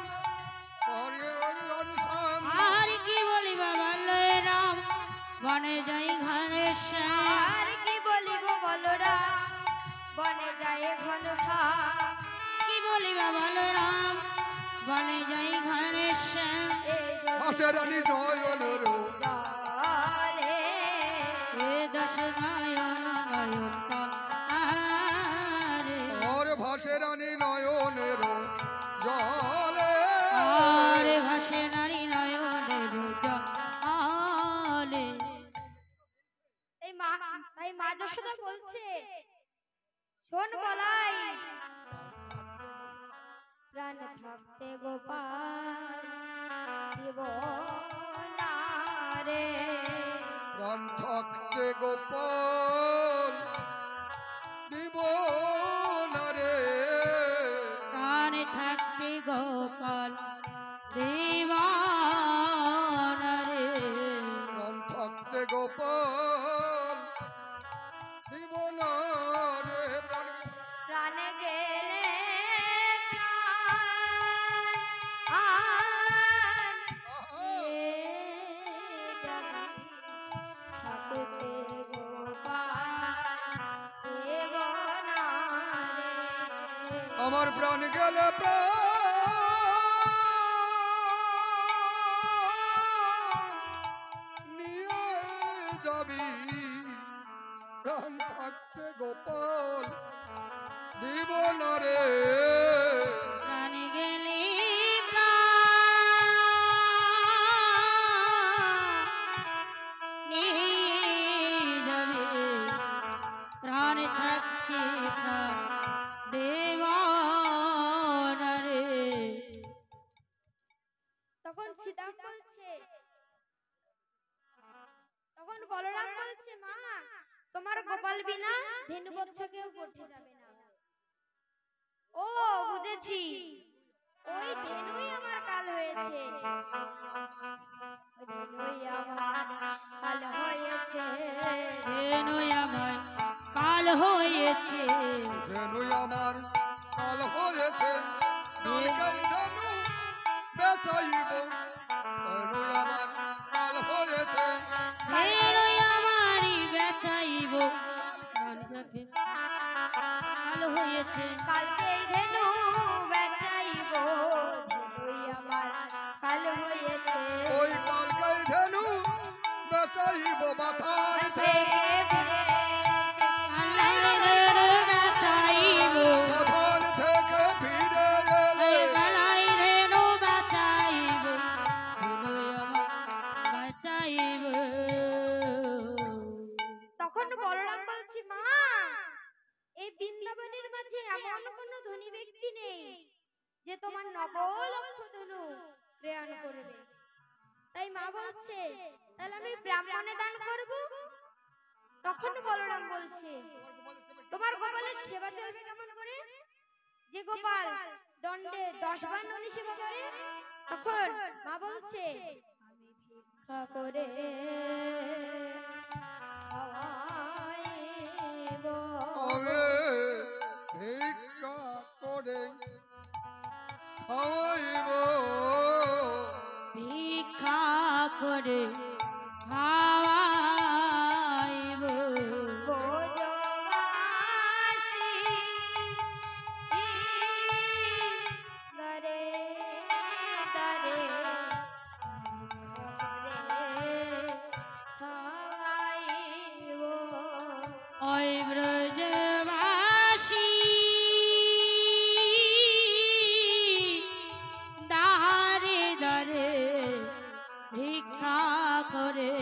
হরি হরি হরি শ্যাম। আর কি বলিবা বলরাম, বনে যাই ঘরে শ্যাম। আর কি বলিব বলরাম, বনে যায় ঘনশ্যাম। কি বলিবা বলরাম, বনে যাই ঘরে শ্যাম। এই যে দাসের রানী নয়নের জলে এ দশ নয়ন নয়ন আরে আর ভাসে রানী নয়নের জলে আরে ভাসে নারী নয়নের জলে তাই মা যশোদা বলছে, শোন বলাই, প্রাণ থাকতে গোপাল দিব না রে। প্রাণ থাকতে গোপাল দিব না রে। প্রাণ থাকতে গোপাল দেবানারে প্রাণ থাকতে গোপাল দিব না রে। প্রাণ গেলে থাকতে গোপাল দেব না রে। আমার প্রাণ গেলে নিয়ে যাবি। প্রাণ থাকতে গোপাল দিব না রে। প্রাণ গেলে প্রাণ থাকতে প্রাণ দেবানারে তখন সীতা বলছে, তখন বলরাম বলছে, মা তোমার গোপাল বিনা ধেনু বৎস কেউ করতে যাবে না। ও বুঝেছি, ওই ধেনুই আমার কাল হয়েছে, ওই ধেনুই আমার কাল হয়েছে। ধেনুই আমার কাল হয়েছে ধেনুই আমার কাল হয়েছে। কালকেই ধেনু বেচাইব। ধেনুই আমার কাল হয়েছে। ধেনুই আমারই বেচাইব কাল হয়েছে কালকে ধেনু বেচাইব, ধেনুই আমার কাল হয়েছে। ওই কালকেই ধেনু বেচাইব। বাথান থেকে ফিরে এসে বেচাইব বাথান থেকে ফিরে এলে গলাই ধেনু বেচাইব ধেনুই আমার বেচাইব তখন বলরাম বলছি, মা এই বৃন্দাবনের মাঝে এমন কোন ধনী ব্যক্তি নেই যে তোমার 9 লক্ষ ধনু প্রেরণ করবে। তাই মা বলছে, তাহলে আমি ব্রাহ্মণে দান করব। তখন বলরাম বলছে, তোমার গোপালের সেবা চলবে কেমন করে? যে গোপাল দণ্ডে 10 বার ননি সেবা করে। তখন মা বলছে, আমি ভিক্ষা করে খাওয়াইব। আমি ভিক্ষা করে খাওয়াইব। ভিক্ষা করে খাওয়াইব বোঝবাসী দরে দরে খাওয়াইব। ওই ব্রজবাসী দারে দারে ভিক্ষা করে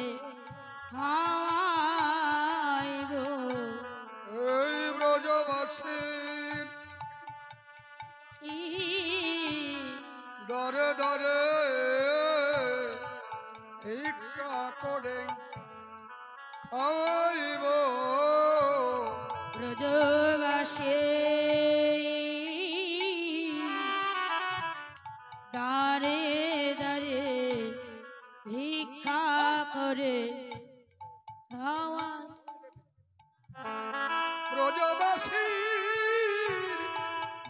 খাওয়াইব এই ব্রজবাসী দরে দরে ভিক্ষা করে খাওয়াইব। ব্রজবাসী দারে দারে ভিক্ষা করে খাওয়া ব্রজবাসী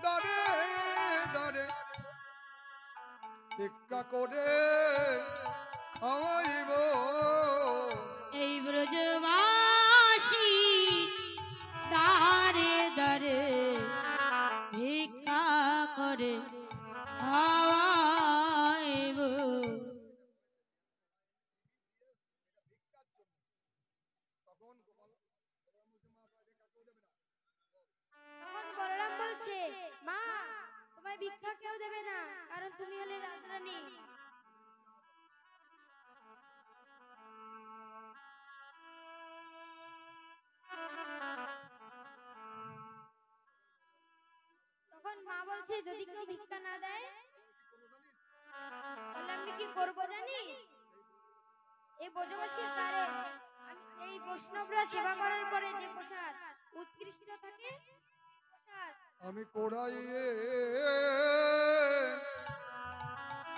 দরে দরে ভিক্ষা করে খাওয়াইব। এই ব্রজবাসী দারে দারে ভিক্ষা করে খাওয়াইব কারণ তুমি হলে রাজরানী। তখন মা বলছে যদি কেউ ভিক্ষা না দেয় তাহলে আমি কি করবো জানিস? এই ব্রজবাসীর দ্বারে এই বৈষ্ণবরা সেবা করার পরে যে প্রসাদ উৎকৃষ্ট থাকে প্রসাদ আমি কোড়াইয়ে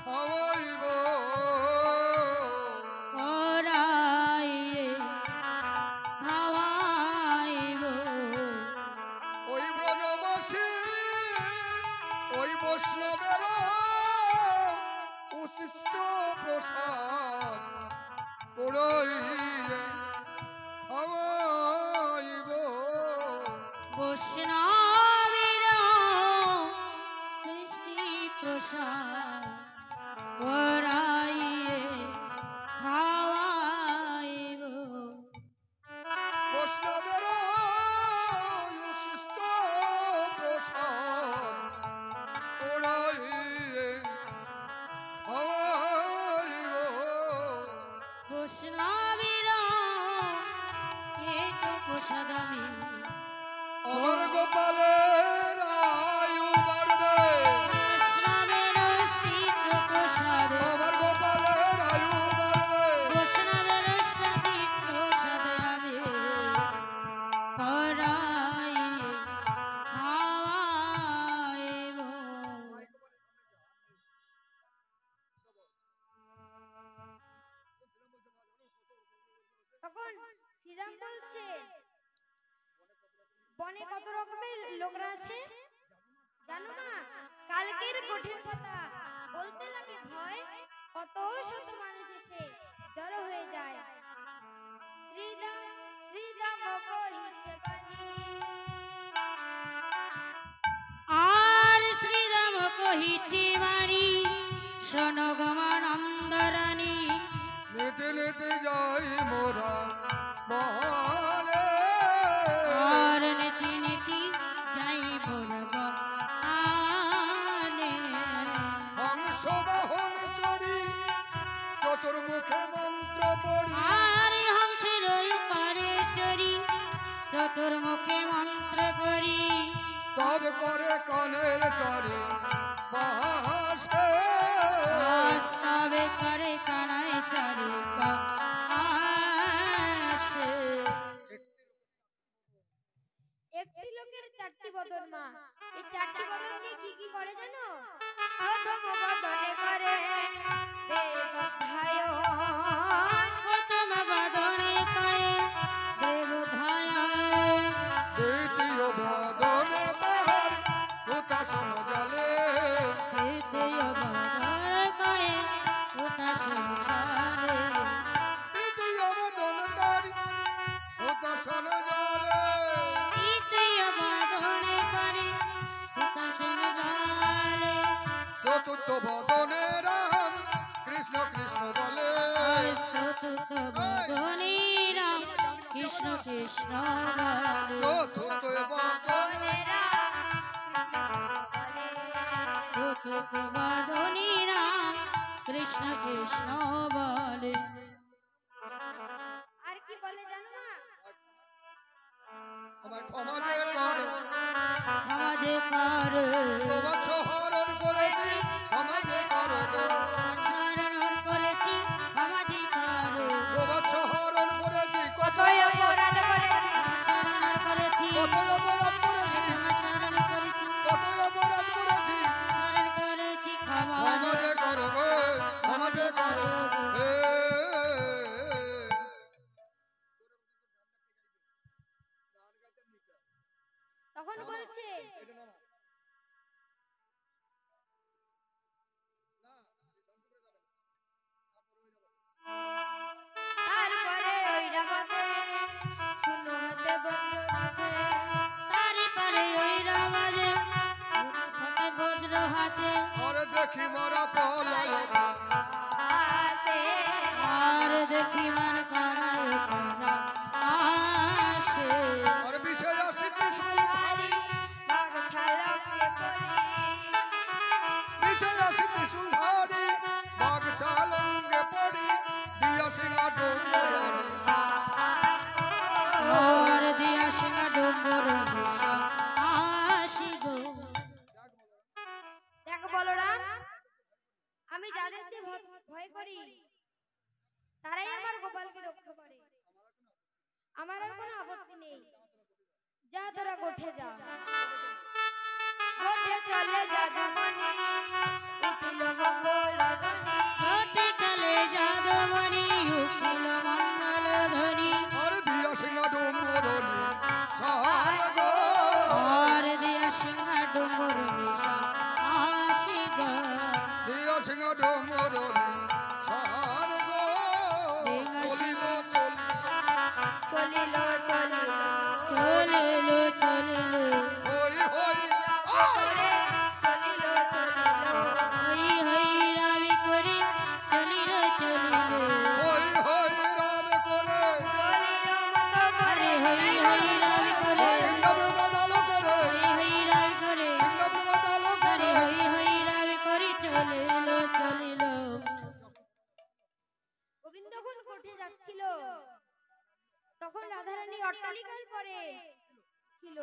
খাওয়াইব করাইয়ে খাওয়াইব ওই ব্রজবাসী ওই বৈষ্ণবের উচিষ্ট প্রসাদ কোড়াইয়ে খাওয়াইব বৈষ্ণবের সৃষ্টি প্রসাদ করাইয়ে খাওয়াইব বৈষ্ণবের উচিষ্ট প্রসাদ কোড়াইয়ে খাওয়াইব বৈষ্ণবের এই তো প্রসাদ আমি আমার গোপালের আয়ু বাড়বে বৈষ্ণবের স্থিত প্রসাদ আমার গোপালের আয়ু বাড়বে বৈষ্ণবের স্থিত প্রসাদ আমি করাইয়ে খাওয়াইব তখন শ্রীরাম বলছে বনে কত রকমের লোকরা আসে জানো না? কালকের কঠিন কথা বলতে লাগে ভয়, কত শত মানুষ এসে জড়ো হয়ে যায়। শ্রীরাম শ্রীরাম কহিছে বাণী, আর শ্রীরাম কহিছে বাণী শোনো গো মা নন্দরানী নীতি নীতি যাই মোরা মহালে আর নীতি নীতি যাই বলব আনে হংস বাহন চড়ি চতুর্মুখে মন্ত্র পড়ি আর হংসের ওই পারে চড়ি চতুর্মুখে মন্ত্র পড়ি তব করে কানের চরে বাসে বাস্তবে করে কানাই চারি আসে একটি লোকের চারটি বদন মা। এই চারটি বদন দিয়ে কি কি করে জানো? প্রথম বদনে করে বেদ অধ্যায়ন, প্রথম বদনে কয়ে দেবধায় দ্বিতীয় বদনে তাহার হুতাসন জলে তৃতীয় বদনে কয়ে উদাস সংসারে তৃতীয় বদন তারি হুতাসন জলে তৃতীয় বদনে করে উদাস সংসারে চতুর্থ বদনে রাম কৃষ্ণ কৃষ্ণ বলে চতুর্থ বদনে রাম কৃষ্ণ কৃষ্ণ বলে চতুর্থ বদনে চতুর্থ বদনে রাম কৃষ্ণ কৃষ্ণ বলে আর কি বলে জানো না? আমায় ক্ষমা যে কর ক্ষমা যে কর বৎস হরণ করেছি ক্ষমা যে কর শরণ করেছি ক্ষমা যে কর বৎস হরণ করেছি কত কতই অপরাধ করেছি, শরণ করেছি কত অপরাধ করেছি শরণ করেছি কত অপরাধ করেছি শরণ করেছি ক্ষমা ক্ষমা যে কর গো ক্ষমা যে কর এ তখন বলছে তারপরে ওই রাবতে শুনো হতে বজ্রনাথে, তারপরে ওই রামাজে হাতে বজ্র হাতে আরে দেখি মারা পলায় আসে আর দেখি মার করায় করা আসে আর বিষয় আসি ত্রিশূল ধারি বাঘ ছালকে পরি, বিষয় আসি আমি যাদেরকে ভয় করি তারাই আমার গোপালকে রক্ষা করে। আমার আর কোনো আপত্তি নেই। যা তোরা গোঠে যা। গোঠে চলে যাদুমণি উঠিল মঙ্গল ধ্বনি। ঘটে চলে যাদবনি উকিল মন্ডল ধ্বনি। আর দিয়া সিংহা ডুমুরনি সাহারে গো আর দিয়া সিংহা ডুমুরনি আসি গো। দিয়া সিংহা ডুমুরনি সাহারে গো চলিল চলিল চলিল চলিল চলিল হই হই করে চলিল চলিল হই হই রাবি করে চলিল চলিল। হই হই রাবে করে চলিল মতো করে হই হই রাবি করে ইন্দ্র বদল করে হই হই রাবি করে ইন্দ্র বদল করে হই হই রাবি করে চলিল চলিল। গোবিন্দ যখন কোঠে যাচ্ছিল তখন রাধারানী অট্টালিকার পরে ছিল।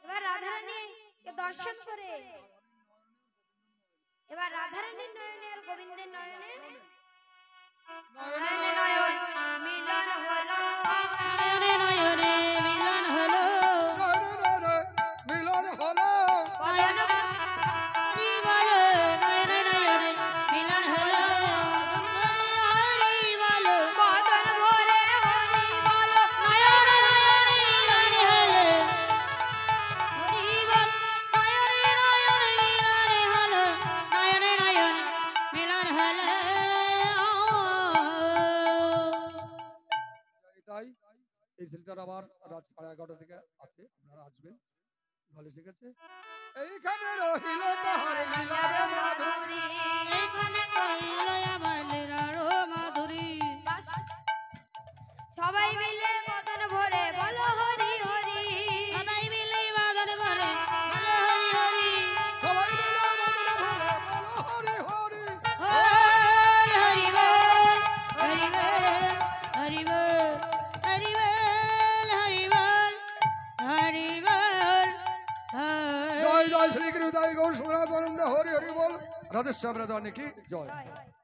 এবার রাধারানীকে দর্শন করে এবার রাধারানীর নয়নে আর গোবিন্দের নয়নে নয়নে নয়ন মিলন হলো। নয়নে নয়নে মিলন হলো। নয়নে মিলন হলো বদন হরি বলো নয়নে নয়নে মিলন হলো। হরি বলো বদন ভরে হরি বলো। নয়নে নয়নে মিলন হলো। হরি বল নয়নে নয়নে মিলন হলো। নয়নে নয়নে মিলন হলো। তাই এই ছেলেটার আবার রাত 11:30 থেকে আছে, আপনারা আসবেন ভালো ঠিক আছে। এইখানে রহিল তাহার লীলারে মাধুরী এখানে কইল আমার লীলারো মাধুরী। সবাই মিলে বদন ভরে বলো হরি হরি। সবাই মিলে বাদন ভরে বলো হরি হরি। সবাই মিলে বদন ভরে বলো হরি হরি বল হরি বল হরি বল হরি বল হরি বল হরি বল হরি বল জয় জয় শ্রী কৃষ্ণ গৌর সুন্দর হরি হরি বল। রাধেশ্যাম রাধা কি জয়। জয়।